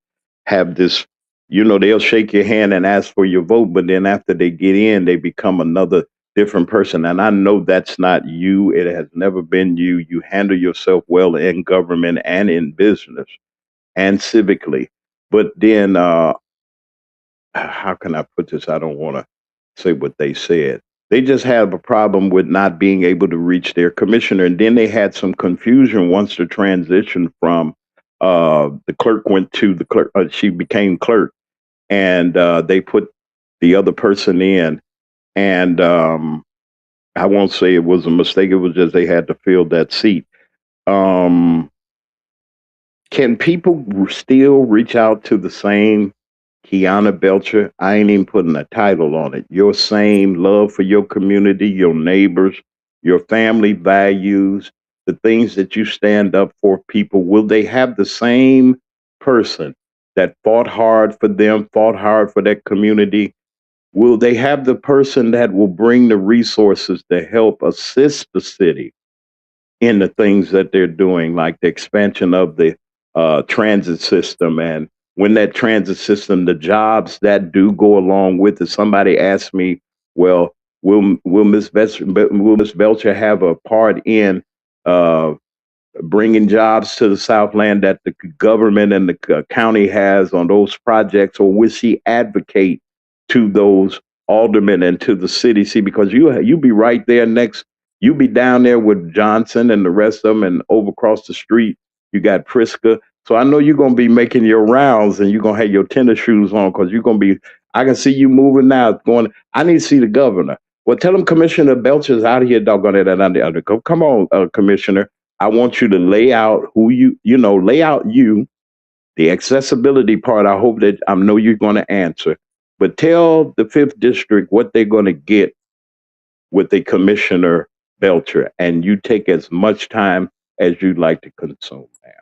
have this, they'll shake your hand and ask for your vote, but then after they get in, they become another different person. And I know that's not you. It has never been you. You handle yourself well in government and in business and civically. But then, how can I put this? I don't want to say what they said. They just have a problem with not being able to reach their commissioner. And then they had some confusion once the transition from the clerk went to the clerk. She became clerk, and they put the other person in. And I won't say it was a mistake. It was just they had to fill that seat. Um, can people still reach out to the same Kiana Belcher? I ain't even putting a title on it. Your same love for your community, your neighbors, your family values, the things that you stand up for people. Will they have the same person that fought hard for them, fought hard for that community? Will they have the person that will bring the resources to help assist the city in the things that they're doing, like the expansion of the transit system? And when that transit system, the jobs that do go along with it. Somebody asked me, well, will Miss Belcher have a part in uh, bringing jobs to the Southland that the government and the county has on those projects, or will she advocate to those aldermen and to the city? See, because you be right there next, you be down there with Johnson and the rest of them, and over across the street you got Priska. So I know you're gonna be making your rounds, and you're gonna have your tennis shoes on because you're gonna be. I can see you moving now, going. I need to see the governor. Well, tell him Commissioner Belcher's out here, doggone it, and under. Come on, Commissioner. I want you to lay out who lay out the accessibility part. I hope that I know you're going to answer, but tell the fifth district what they're going to get with the Commissioner Belcher, and you take as much time as you'd like to consume, ma'am.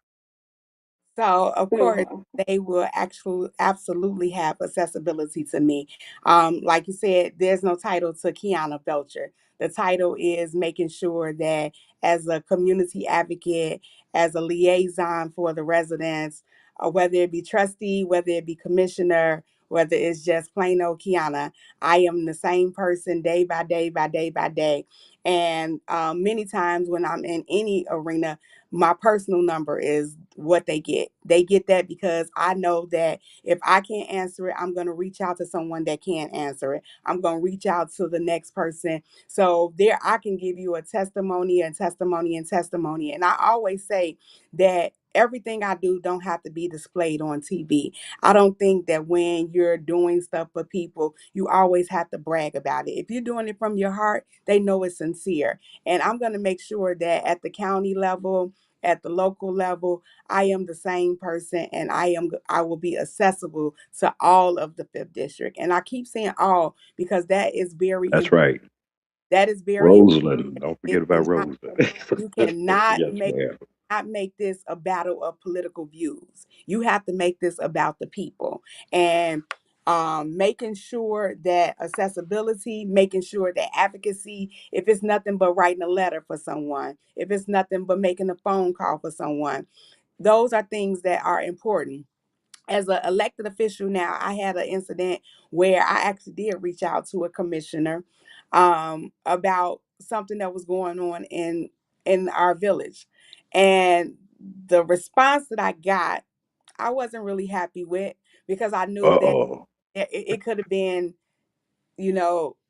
So, of course, they will actually absolutely have accessibility to me. Like you said, there's no title to Kiana Belcher. The title is making sure that, as a community advocate, as a liaison for the residents, whether it be trustee, whether it be commissioner, whether it's just plain old Kiana, I am the same person day by day by day by day. And many times when I'm in any arena, my personal number is what they get. They get that because I know that if I can't answer it, I'm going to reach out to someone that can answer it. I'm going to reach out to the next person. So there I can give you a testimony and testimony and testimony. And I always say that everything I do don't have to be displayed on TV. I don't think that when you're doing stuff for people, you always have to brag about it. If you're doing it from your heart, they know it's sincere. And I'm going to make sure that at the county level, at the local level, I am the same person, and I will be accessible to all of the fifth district. And I keep saying all because that is very
That's
important.
right.
That is very important.
Roseland. Don't forget
It
about
cannot
Roseland.
you cannot
Yes,
make
ma'am.
not make this a battle of political views. You have to make this about the people. And making sure that accessibility, making sure that advocacy, if it's nothing but writing a letter for someone, if it's nothing but making a phone call for someone, those are things that are important. As an elected official now, I had an incident where I actually did reach out to a commissioner about something that was going on in our village, and the response that I got, I wasn't really happy with, because I
Uh
knew that
oh.
it could have been,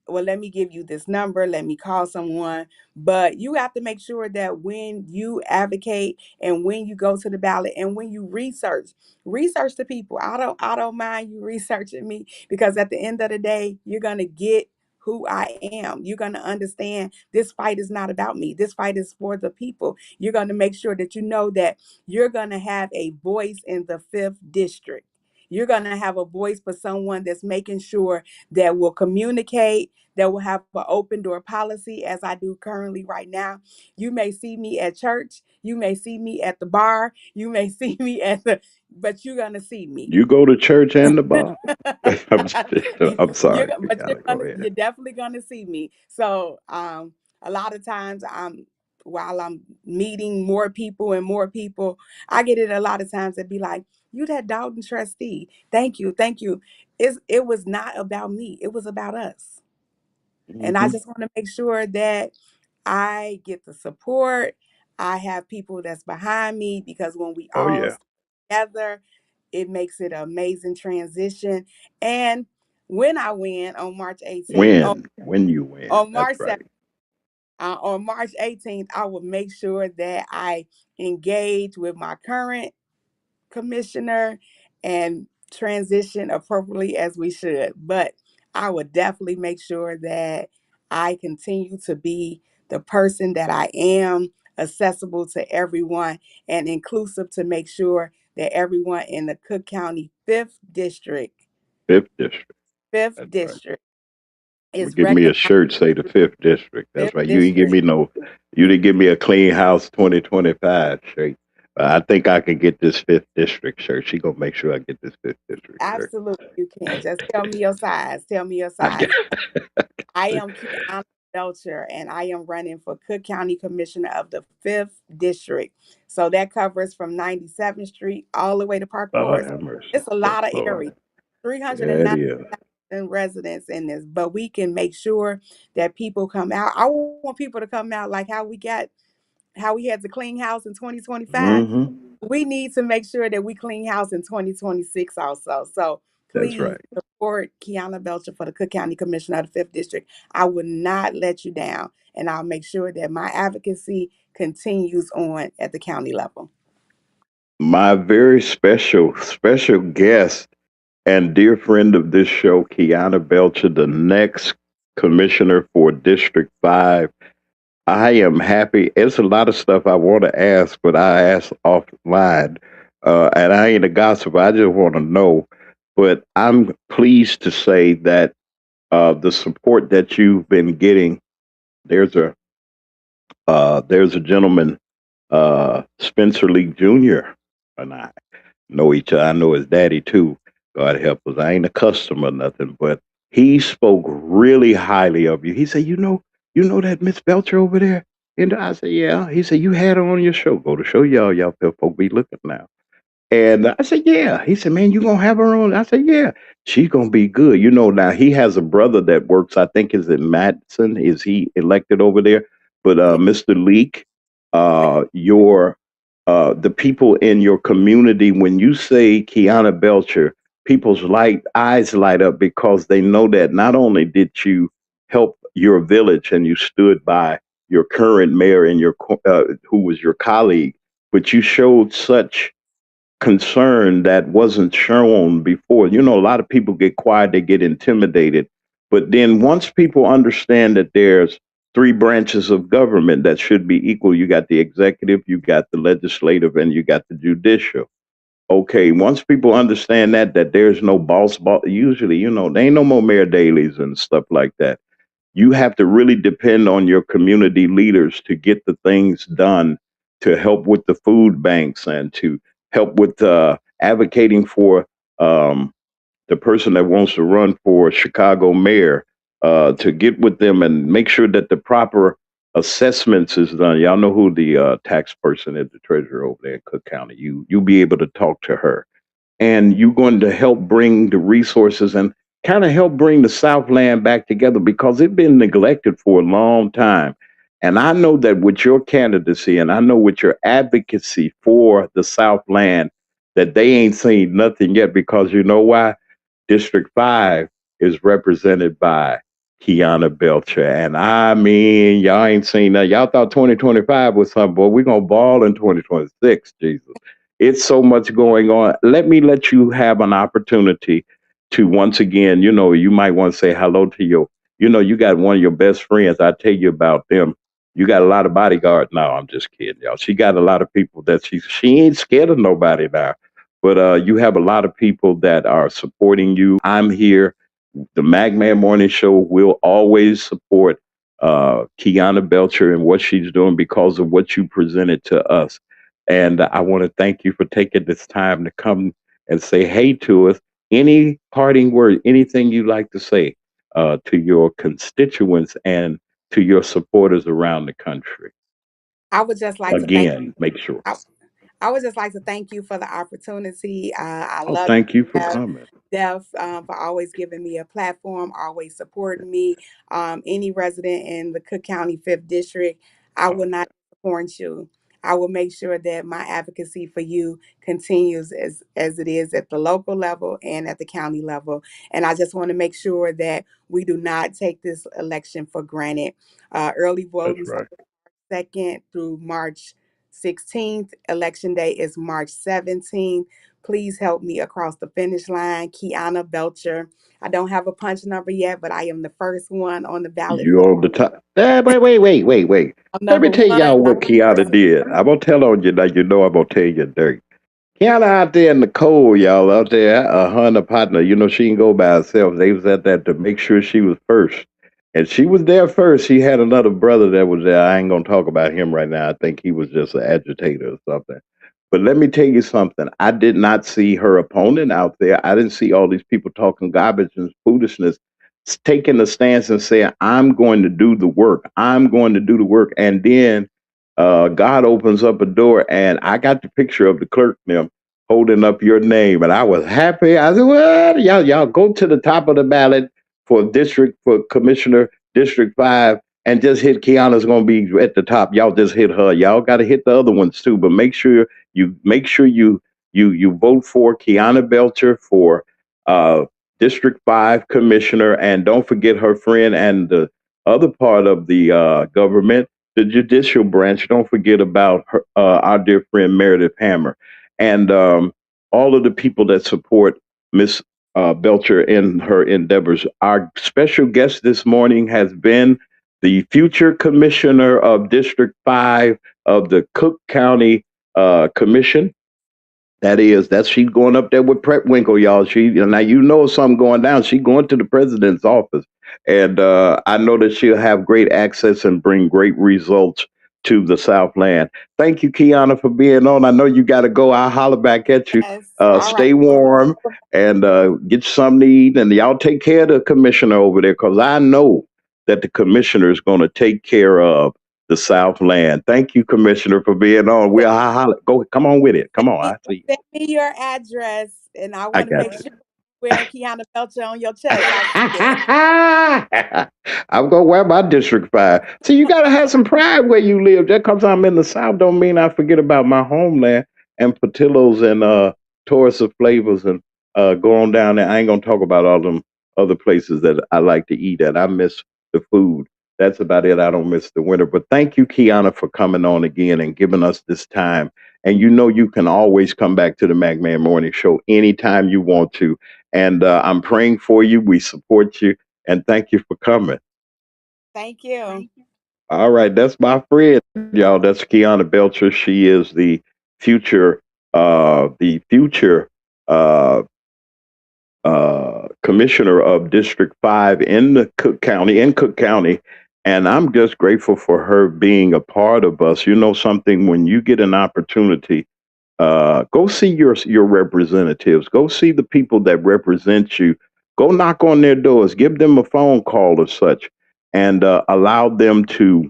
well, let me give you this number, let me call someone. But you have to make sure that when you advocate and when you go to the ballot and when you research the people. I don't mind you researching me, because at the end of the day, you're going to get who I am. You're going to understand this fight is not about me. This fight is for the people. You're going to make sure that you know that you're going to have a voice in the fifth district. You're going to have a voice for someone that's making sure that will communicate, that will have an open door policy, as I do currently right now. You may see me at church, you may see me at the bar, you may see me but you're gonna see me.
You go to church and the bar? I'm,
you,
I'm sorry,
but
Kiana. Go ahead.
you're definitely gonna see me. So a lot of times, while I'm meeting more people and more people, I get it a lot of times that be like, "You that Dalton trustee? Thank you, thank you." It was not about me. It was about us, and I
Hmm.
just want to make sure that I get the support. I have people that's behind me because when we
Oh
all
yeah.
stick together, it makes it an amazing transition. And when I win on March 18th,
When you win,
on
that's
March
right.
7th, on March 18th, I will make sure that I engage with my current commissioner and transition appropriately as we should. But I would definitely make sure that I continue to be the person that I am, accessible to everyone and inclusive to make sure that everyone in the Cook County 5th district,
Fifth district.
5th
That's right.
district
I'm gonna
is
give me a
recognized
shirt say the fifth district. That's
5th
right. You ain't give
district.
me no. You didn't give me a clean house 2025 shirt. I think I can get this fifth district shirt. She gonna make sure I get this fifth district shirt.
Absolutely, you can. Just tell me your size. Tell me your
I got
size. I am Kiana Belcher, and I am running for Cook County Commissioner of the 5th District. So that covers from 97th Street all the way to Park
Lord
Forest.
have mercy.
It's a
Yes,
lot of area,
Lord. Yeah, it
390
is.
residents in this, but we can make sure that people come out. I want people to come out like how we had to clean house in 2025.
Mm-hmm.
We need to make sure that we clean house in 2026 also. So
That's
please
right.
support Kiana Belcher for the Cook County Commissioner of the 5th District. I will not let you down, and I'll make sure that my advocacy continues on at the county level.
My very special guest and dear friend of this show, Kiana Belcher, the next commissioner for District 5. I am happy. It's a lot of stuff I want to ask, but I ask offline. And I ain't a gossip. I just want to know. But I'm pleased to say that the support that you've been getting, there's a there's a gentleman, Spencer Lee Jr. and I know each other. I know his daddy too. God help us. I ain't a customer or nothing, but he spoke really highly of you. He said, you know that Miss Belcher over there? And I said, yeah. He said, you had her on your show. Go to show y'all folk be looking now. And I said, yeah. He said, man, you gonna have her on? I said, yeah. She's gonna be good. Now he has a brother that works, I think is in Madison. Is he elected over there? But
Yeah.
Mr. Leak, your the people in your community, when you say Kiana Belcher, people's eyes light up because they know that not only did you help your village and you stood by your current mayor and who was your colleague, but you showed such concern that wasn't shown before. A lot of people get quiet, they get intimidated. But then once people understand that there's three branches of government that should be equal, you got the executive, you got the legislative, and you got the judicial. Okay, once people understand that there's no boss, usually, there ain't no more mayor dailies and stuff like that. You have to really depend on your community leaders to get the things done, to help with the food banks and to help with advocating for the person that wants to run for Chicago mayor, to get with them and make sure that the proper assessments is done. Y'all know who the tax person is, the treasurer over there in Cook County. You'll be able to talk to her, and you're going to help bring the resources and kind of help bring the Southland back together because it's been neglected for a long time. And I know that with your candidacy and I know with your advocacy for the Southland, that they ain't seen nothing yet because you know why? District 5 is represented by Kiana Belcher. And I mean, y'all ain't seen that. Y'all thought 2025 was something, but we're going to ball in 2026, Jesus. It's so much going on. Let you have an opportunity to once again, you might want to say hello to you got one of your best friends. I tell you about them. You got a lot of bodyguards. No, I'm just kidding, y'all. She got a lot of people that she ain't scared of nobody now. But you have a lot of people that are supporting you. I'm here. The Magman Morning Show will always support Kiana Belcher and what she's doing because of what you presented to us. And I want to thank you for taking this time to come and say hey to us. Any parting word, anything you'd like to say to your constituents and to your supporters around the country?
I would just like to thank.
Again, make sure.
I, I would just like to thank you for the opportunity. I
Oh,
love
thank you for
you,
coming.
Def, for always giving me a platform, always supporting me. Any resident in the Cook County 5th District, I will not disappoint you. I will make sure that my advocacy for you continues as it is at the local level and at the county level. And I just want to make sure that we do not take this election for granted. Early
That's
voting
right.
2nd through March 16th. Election day is March 17th. Please help me across the finish line. Kiana Belcher. I don't have a punch number yet, but I am the first one on the ballot
You
for
on the top. Wait.
I'm
Let me
number
tell
one.
y'all
I'm
what
the
Kiana
first.
did. I'm gonna tell on you now. You know I'm gonna tell you dirty. Kiana out there in the cold, y'all out there. Her and her partner, she can go by herself. They was at that to make sure she was first, and she was there first. She had another brother that was there. I ain't gonna talk about him right now. I think he was just an agitator or something. But let me tell you something. I did not see her opponent out there. I didn't see all these people talking garbage and foolishness, taking a stance and saying, "I'm going to do the work. I'm going to do the work," and then God opens up a door, and I got the picture of the clerk them holding up your name, and I was happy. I said, "Well, y'all go to the top of the ballot for commissioner District 5, and just hit Kiana's gonna be at the top. Y'all just hit her. Y'all got to hit the other ones too, but make sure you vote for Kiana Belcher for uh, District 5 commissioner, and don't forget her friend and the other part of the government, the judicial branch. Don't forget about our dear friend Meredith Hammer, and all of the people that support Miss Belcher in her endeavors. Our special guest this morning has been the future commissioner of District 5 of the Cook County Commission. That's she's going up there with Prep Winkle, y'all. She now something going down. She going to the president's office, and I know that she'll have great access and bring great results to the Southland. Thank you, Kiana, for being on. I know you got to go. I'll holler back at you.
Yes. All right.
Stay warm and get you something to eat, and y'all take care of the commissioner over there, because I know that the commissioner is going to take care of the Southland. Thank you, Commissioner, for being on. We'll holler. Go, come on with it. Come on, I see.
Send me your address, and I
I
want to
got
make
you.
sure you're wearing Kiana Belcher on your chest. I see it.
I'm gonna wear my District 5. See, you gotta have some pride where you live. Just because I'm in the South don't mean I forget about my homeland and Patillos and Taurus of flavors and go on down there. I ain't gonna talk about all them other places that I like to eat at. I miss the food. That's about it. I don't miss the winter. But thank you, Kiana, for coming on again and giving us this time. And you can always come back to the McMahon Morning Show anytime you want to. And I'm praying for you. We support you. And thank you for coming.
Thank you.
All right. That's my friend, y'all. That's Kiana Belcher. She is the future uh, commissioner of District 5 in Cook County. And I'm just grateful for her being a part of us. You know something, when you get an opportunity, go see your representatives. Go see the people that represent you. Go knock on their doors. Give them a phone call or such, and allow them to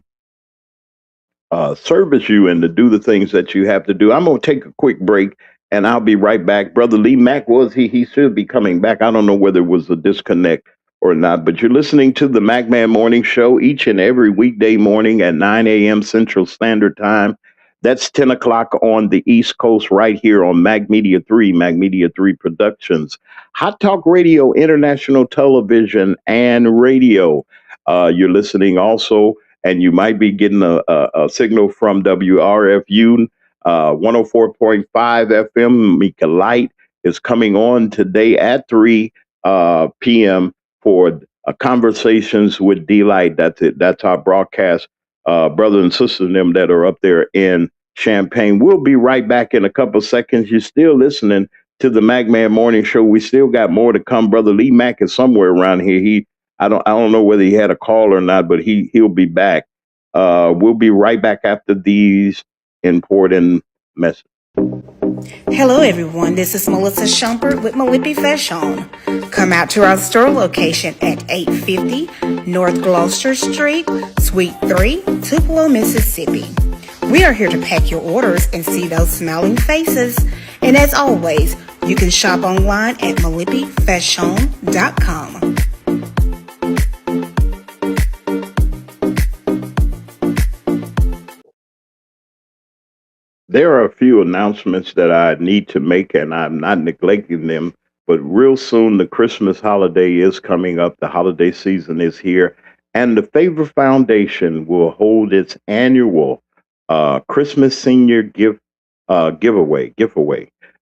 service you and to do the things that you have to do. I'm going to take a quick break, and I'll be right back. Brother Lee Mack was he? He should be coming back. I don't know whether it was a disconnect or not, but you're listening to the McMahon Morning Show each and every weekday morning at 9 a.m. Central Standard Time. That's 10 o'clock on the East Coast, right here on Mag Media 3 Productions, Hot Talk Radio, International Television, and Radio. You're listening also, and you might be getting a signal from WRFU 104.5 FM. Mika Light is coming on today at 3 p.m. for Conversations with D-Light. That's it. That's our broadcast. Brothers and sisters and them that are up there in Champaign. We'll be right back in a couple seconds. You're still listening to the McMahon Morning Show. We still got more to come. Brother Lee Mack is somewhere around here. I don't know whether he had a call or not, but he'll be back. We'll be right back after these important messages.
Hello, everyone. This is Melissa Shumpert with Malipi Fashion. Come out to our store location at 850 North Gloucester Street, Suite 3, Tupelo, Mississippi. We are here to pack your orders and see those smiling faces. And as always, you can shop online at malippifashion.com.
There are a few announcements that I need to make, and I'm not neglecting them. But real soon, the Christmas holiday is coming up. The holiday season is here, and the Favor Foundation will hold its annual Christmas Senior giveaway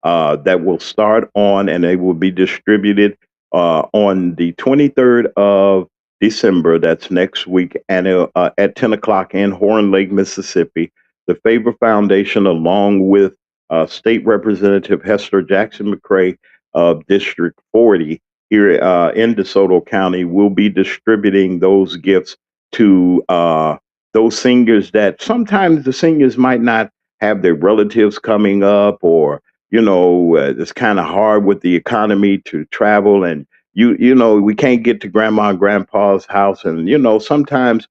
that will start on, and they will be distributed on the 23rd of December. That's next week, and at 10 o'clock in Horn Lake, Mississippi. The Favor Foundation, along with State Representative Hester Jackson McCray of District 40 here in DeSoto County, will be distributing those gifts to those seniors that sometimes the seniors might not have their relatives coming up, or it's kind of hard with the economy to travel, and we can't get to grandma and grandpa's house, and sometimes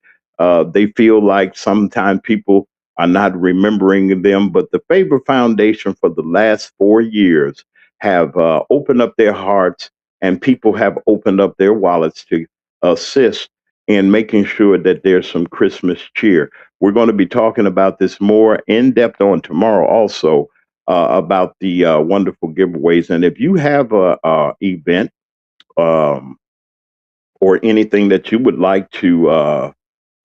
they feel like sometimes people are not remembering them. But the Favor Foundation for the last 4 years have opened up their hearts, and people have opened up their wallets to assist in making sure that there's some Christmas cheer. We're going to be talking about this more in depth on tomorrow also, about the wonderful giveaways. And if you have a event um, or anything that you would like to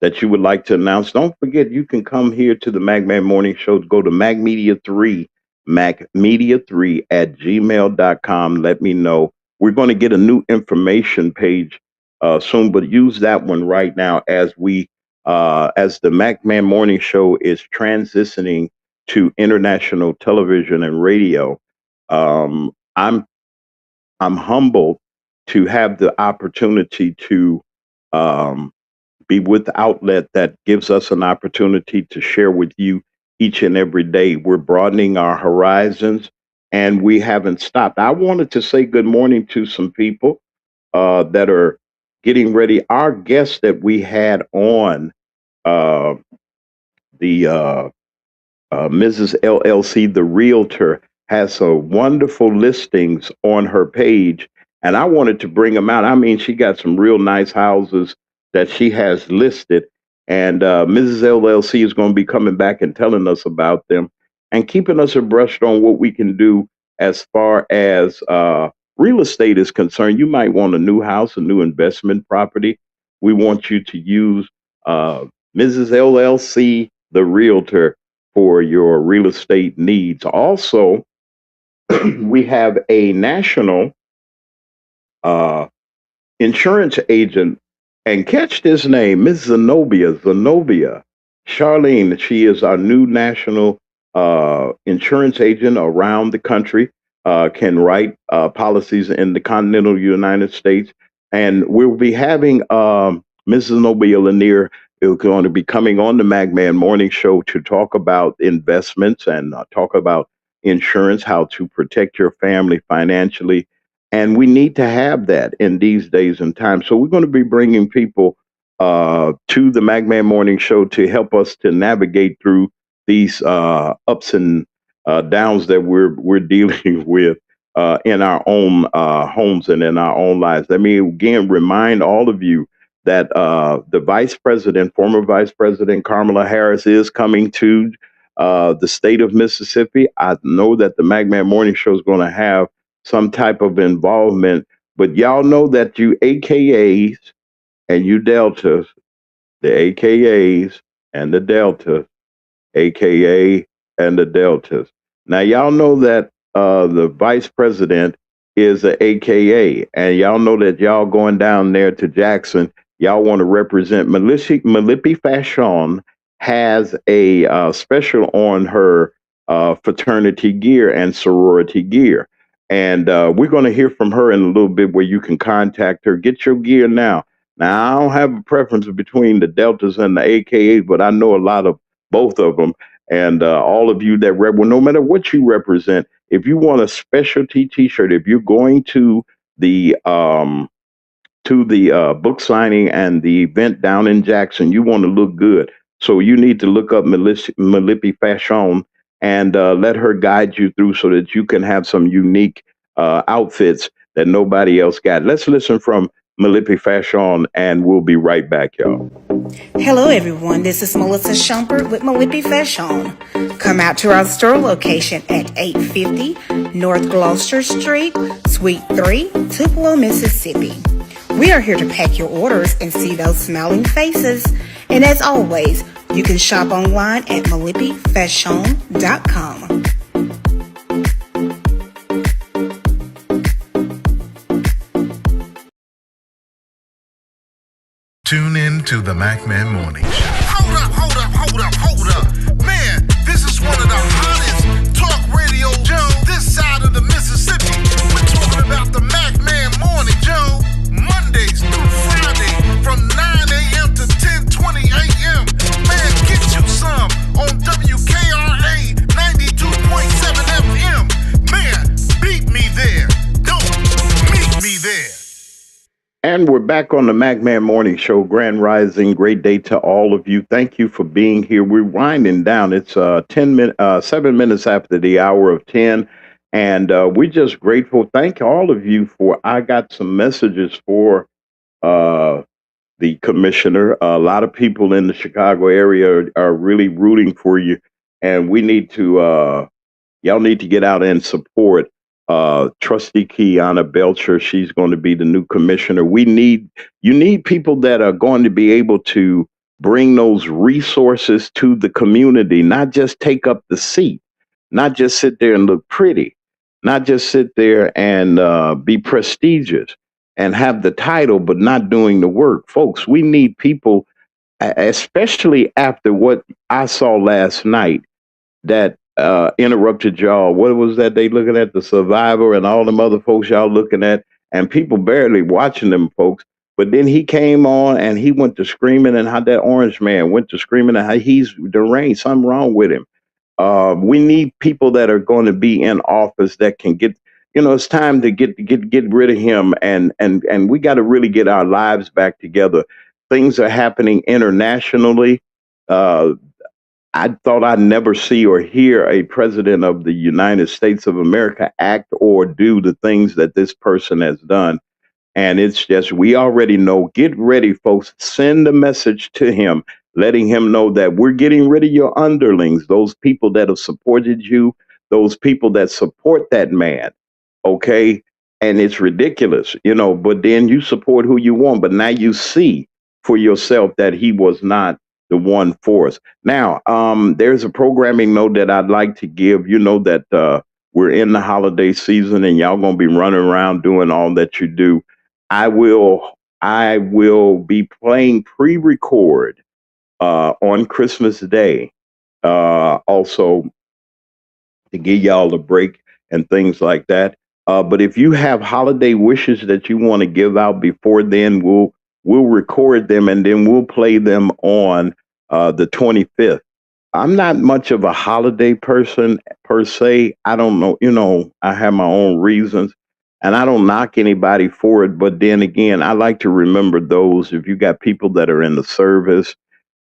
announce, don't forget you can come here to the MacMan Morning Show. Go to MacMedia3 at gmail.com. Let me know. We're going to get a new information page soon, but use that one right now as the MacMan Morning Show is transitioning to international television and radio. I'm humbled to have the opportunity to um, be with the outlet that gives us an opportunity to share with you each and every day. We're broadening our horizons, and we haven't stopped. I wanted to say good morning to some people that are getting ready. Our guest that we had on uh, the Mrs. LLC, the realtor, has some wonderful listings on her page, and I wanted to bring them out. I mean, she got some real nice houses that she has listed, and Mrs. LLC is going to be coming back and telling us about them and keeping us abreast on what we can do as far as real estate is concerned. You might want a new house, a new investment property. We want you to use uh, Mrs. LLC, the realtor, for your real estate needs. Also, we have a national uh, insurance agent, and catch this name, Miss Zenobia Charlene. She is our new national insurance agent around the country. Can write policies in the continental United States, and we'll be having Mrs. Zenobia Lanier is going to be coming on the Magman Morning Show to talk about investments and talk about insurance, how to protect your family financially, and we need to have that in these days and times. So we're going to be bringing people to the Magman Morning Show to help us to navigate through these ups and downs that we're dealing with in our own homes and in our own lives. Let me again remind all of you that the former Vice President Kamala Harris, is coming to the state of Mississippi. I know that the Magman Morning Show is going to have some type of involvement. But y'all know that you AKAs and you Deltas, the AKAs and the Deltas, AKA and the Deltas. Now y'all know that the vice president is a AKA, and y'all know that y'all going down there to Jackson. Y'all want to represent Malippi Fashion has a special on her fraternity gear and sorority gear. And we're going to hear from her in a little bit where you can contact her. Get your gear now. Now, I don't have a preference between the Deltas and the AKAs, but I know a lot of both of them. And all of you that well, no matter what you represent, if you want a specialty T-shirt, if you're going the to the book signing and the event down in Jackson, you want to look good. So you need to look up Malipi Fashion and let her guide you through so that you can have some unique outfits that nobody else got. Let's listen from Malipi Fashion, and we'll be right back, y'all.
Hello, everyone. This is Melissa Shumpert with Malipi Fashion. Come out to our store location at 850 North Gloucester Street, Suite 3, Tupelo, Mississippi. We are here to pack your orders and see those smiling faces. And as always, you can shop online at malipifashion.com.
Tune in to the MacMan Morning Show. Hold up. Man, this is one of the hottest talk radio shows this side of the Mississippi. We're talking about the MacMan Morning Show, Mondays through Friday from 9 a.m. to 10:20 a.m. Man, get you some on WKRA 92.7 FM. Man, beat me there. Don't meet me there.
And we're back on the MacMan Morning Show, Grand Rising. Great day to all of you. Thank you for being here. We're winding down. It's 7 minutes after the hour of 10. And we're just grateful. Thank all of you for, I got some messages for the commissioner. A lot of people in the Chicago area are really rooting for you. And we need to, y'all need to get out and support Trustee Kiana Belcher. She's going to be the new commissioner. You need people that are going to be able to bring those resources to the community, not just take up the seat, not just sit there and look pretty, not just sit there and be prestigious and have the title, but not doing the work. Folks, we need people, especially after what I saw last night, that interrupted y'all. What was that they looking at? The Survivor and all them other folks y'all looking at, and people barely watching them folks. But then he came on and he went to screaming, and how that orange man went to screaming and how he's deranged. Something wrong with him. We need people that are going to be in office that can get. It's time to get rid of him, and we got to really get our lives back together. Things are happening internationally. Uh, I thought I'd never see or hear a president of the United States of America act or do the things that this person has done. And it's just, we already know. Get ready, folks. Send a message to him, letting him know that we're getting rid of your underlings, those people that have supported you, those people that support that man. Okay. And it's ridiculous, but then you support who you want. But now you see for yourself that he was not the one for us. Now, there's a programming note that I'd like to give. You know that we're in the holiday season and y'all going to be running around doing all that you do. I will be playing pre-record on Christmas Day. Also to give y'all a break and things like that. But if you have holiday wishes that you want to give out before then, we'll record them and then we'll play them on the 25th. I'm not much of a holiday person per se. I don't know, I have my own reasons and I don't knock anybody for it. But then again, I like to remember those. If you got people that are in the service,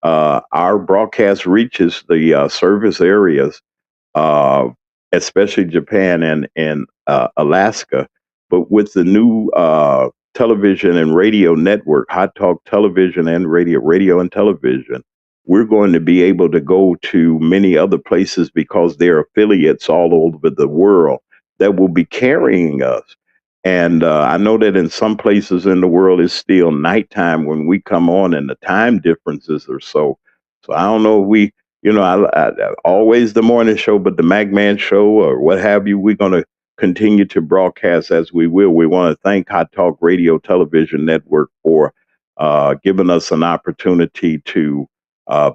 our broadcast reaches the service areas, uh, especially Japan and Alaska. But with the new television and radio network, Hot Talk Television and radio and television, we're going to be able to go to many other places because there are affiliates all over the world that will be carrying us. And I know that in some places in the world it's still nighttime when we come on, and the time differences are so. So I don't know if we, I always the morning show, but the MacMan show or what have you, we're going to continue to broadcast as we will. We want to thank Hot Talk Radio Television Network for giving us an opportunity to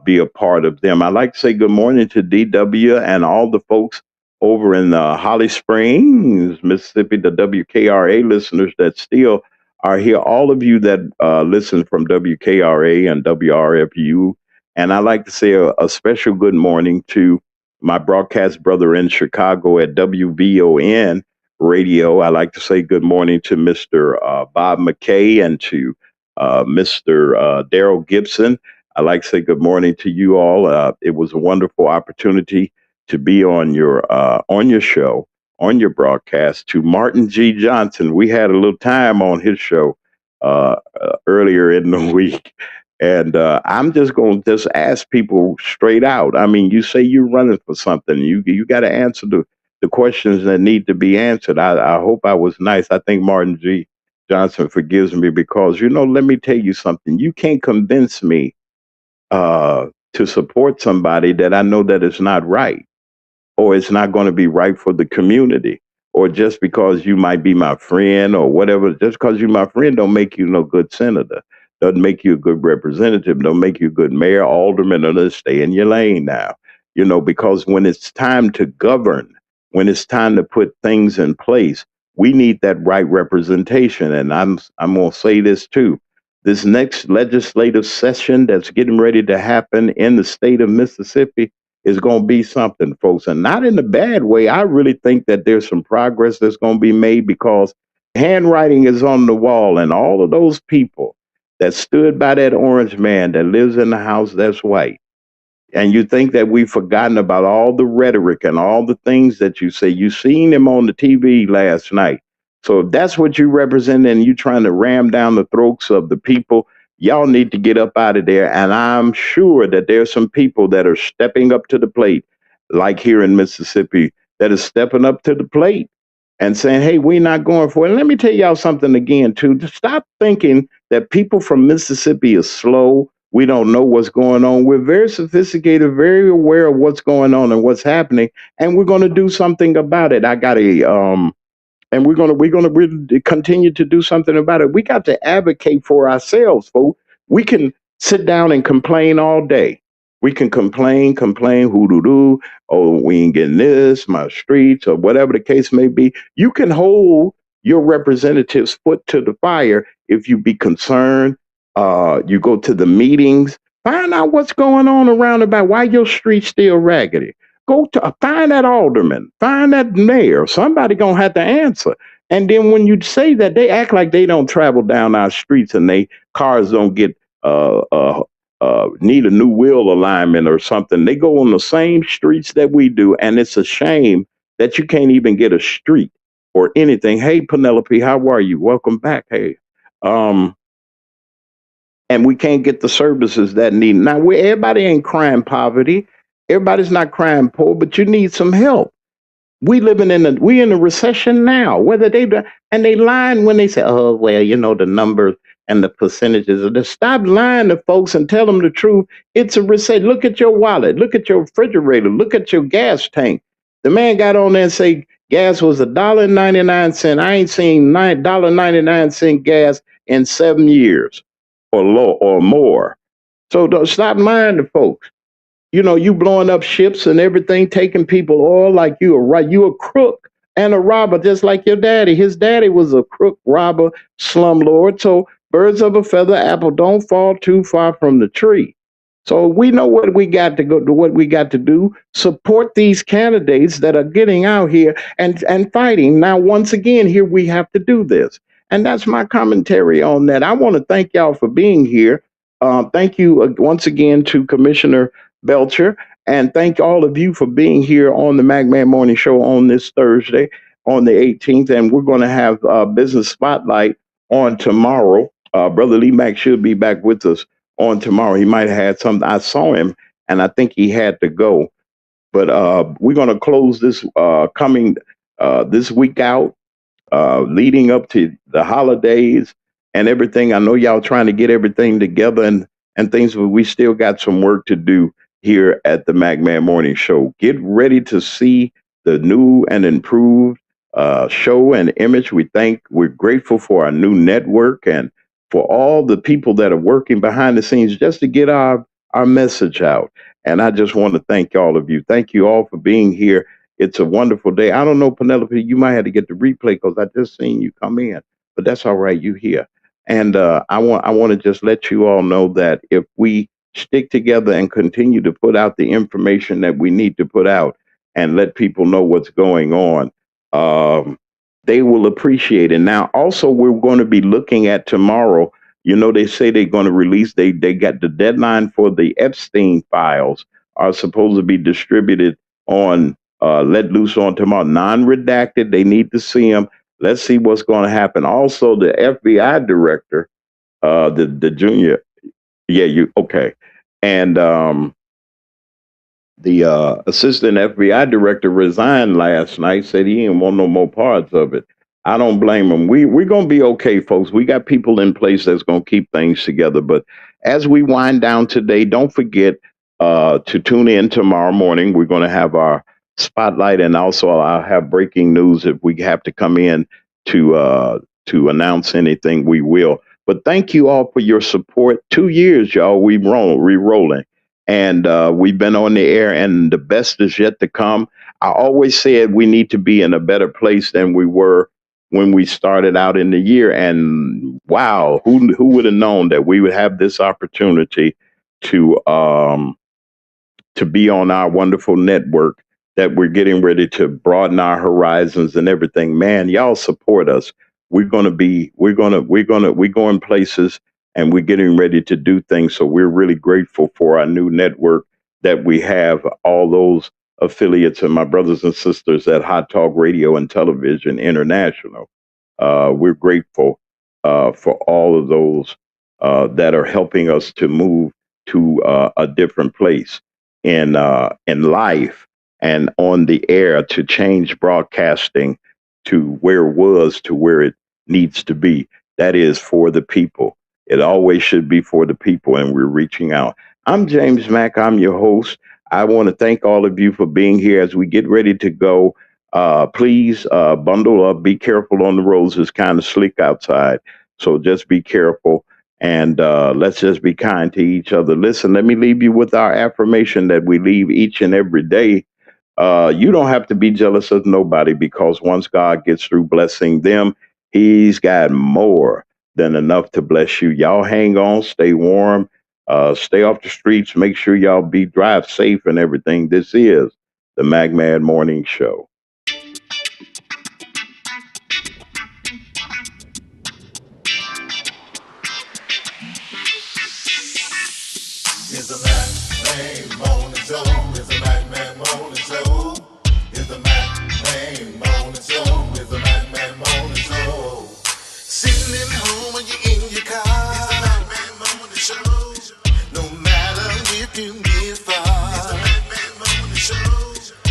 be a part of them. I'd like to say good morning to DW and all the folks over in Holly Springs, Mississippi, the WKRA listeners that still are here. All of you that listen from WKRA and WRFU. And I'd like to say a special good morning to my broadcast brother in Chicago at WVON Radio. I'd like to say good morning to Mr. Bob McKay and to Mr. Daryl Gibson. I'd like to say good morning to you all. It was a wonderful opportunity to be on your show, on your broadcast. To Martin G. Johnson, we had a little time on his show earlier in the week, and I'm just going to just ask people straight out. I mean, you say you're running for something, you got to answer the questions that need to be answered. I hope I was nice. I think Martin G. Johnson forgives me because, let me tell you something. You can't convince me to support somebody that I know that is not right, or it's not going to be right for the community, or just because you might be my friend or whatever, just because you're my friend don't make you no good senator, doesn't make you a good representative, don't make you a good mayor, alderman, or let's stay in your lane now. Because when it's time to govern, when it's time to put things in place, we need that right representation. And I'm going to say this too. This next legislative session that's getting ready to happen in the state of Mississippi is going to be something, folks, and not in a bad way. I really think that there's some progress that's going to be made because handwriting is on the wall, and all of those people that stood by that orange man that lives in the house that's white. And you think that we've forgotten about all the rhetoric and all the things that you say. You seen him on the TV last night. So if that's what you represent and you trying to ram down the throats of the people, y'all need to get up out of there. And I'm sure that there's some people that are stepping up to the plate, like here in Mississippi, that is stepping up to the plate and saying, hey, we're not going for it. And let me tell y'all something again, too. To stop thinking that people from Mississippi are slow. We don't know what's going on. We're very sophisticated, very aware of what's going on and what's happening, and we're going to do something about it. I got a and we're gonna really continue to do something about it. We got to advocate for ourselves, folks. We can sit down and complain all day. We can complain, hoo doo doo. Oh, we ain't getting this, my streets, or whatever the case may be. You can hold your representative's foot to the fire if you be concerned. You go to the meetings, find out what's going on around about why your street's still raggedy. Go to find that alderman, find that mayor. Somebody gonna have to answer. And then when you say that, they act like they don't travel down our streets and they cars don't get need a new wheel alignment or something. They go on the same streets that we do, and it's a shame that you can't even get a street or anything. Hey, Penelope, how are you? Welcome back. Hey, um, and we can't get the services that need. Now, everybody ain't crying poverty. Everybody's not crying poor, but you need some help. We in a recession now. Whether and they lying when they say, oh well, the numbers and the percentages. Just stop lying to folks and tell them the truth. It's a recession. Look at your wallet. Look at your refrigerator. Look at your gas tank. The man got on there and say gas was $1.99. I ain't seen $1.99 gas in 7 years or more. So don't stop lying to folks. You blowing up ships and everything, taking people oil like you are right. You a crook and a robber, just like your daddy. His daddy was a crook, robber, slumlord. So birds of a feather apple don't fall too far from the tree. So we know what we got to go to, what we got to do. Support these candidates that are getting out here and fighting. Now, once again, here we have to do this. And that's my commentary on that. I want to thank y'all for being here. Thank you once again to Commissioner Belcher, and thank all of you for being here on the MacMan Morning Show on this Thursday, on the 18th. And we're going to have Business Spotlight on tomorrow. Brother Lee Mack should be back with us on tomorrow. He might have had something. I saw him, and I think he had to go. But we're going to close this coming this week out, leading up to the holidays and everything. I know y'all trying to get everything together and things, but we still got some work to do here at the MacMan Morning Show. Get ready to see the new and improved show and image. We're grateful for our new network and for all the people that are working behind the scenes just to get our message out. And I just want to thank all of you. Thank you all for being here. It's a wonderful day. I don't know, Penelope, you might have to get the replay because I just seen you come in, but that's all right. You here. And I want to just let you all know that if we stick together and continue to put out the information that we need to put out and let people know what's going on, they will appreciate it. Now, also, we're going to be looking at tomorrow You know, they say they're going to release. They got the deadline for the Epstein files are supposed to be distributed on let loose on tomorrow, non-redacted. They need to see them. Let's see what's going to happen. Also, the FBI director, the junior, yeah, you okay, and the assistant FBI director resigned last night. Said he didn't want no more parts of it. I don't blame him. We're gonna be okay, folks. We got people in place that's gonna keep things together. But as we wind down today, don't forget to tune in tomorrow morning. We're gonna have our spotlight, and also I'll have breaking news if we have to come in to announce anything. We will. But thank you all for your support. 2 years, y'all. We rolling and we've been on the air, and the best is yet to come. I always said we need to be in a better place than we were when we started out in the year. And wow, who would have known that we would have this opportunity to be on our wonderful network, that we're getting ready to broaden our horizons and everything. Man, y'all support us. We're going places, and we're getting ready to do things. So we're really grateful for our new network that we have, all those affiliates and my brothers and sisters at Hot Talk Radio and Television International. We're grateful for all of those that are helping us to move to a different place in life and on the air, to change broadcasting to where it was to where it needs to be. That is for the people. It always should be for the people, and we're reaching out. I'm James Mack. I'm your host. I want to thank all of you for being here as we get ready to go. Please bundle up. Be careful on the roads. It's kind of slick outside, so just be careful. And let's just be kind to each other. Listen, let me leave you with our affirmation that we leave each and every day. You don't have to be jealous of nobody, because once God gets through blessing them, He's got more than enough to bless you. Y'all hang on, stay warm, stay off the streets, make sure y'all drive safe and everything. This is the MagMad Morning Show.
It's the Mac Morning Show. It's the Mac Morning Show. It's the Mac Morning Show. It's the Mac Morning Show. Sitting at home or you in your car. It's the Mac Morning Show. No matter if you get far. It's the Mac Morning Show.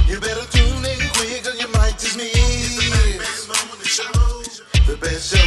You better tune in quick or you might just miss. It's the Mac Morning Show. The best show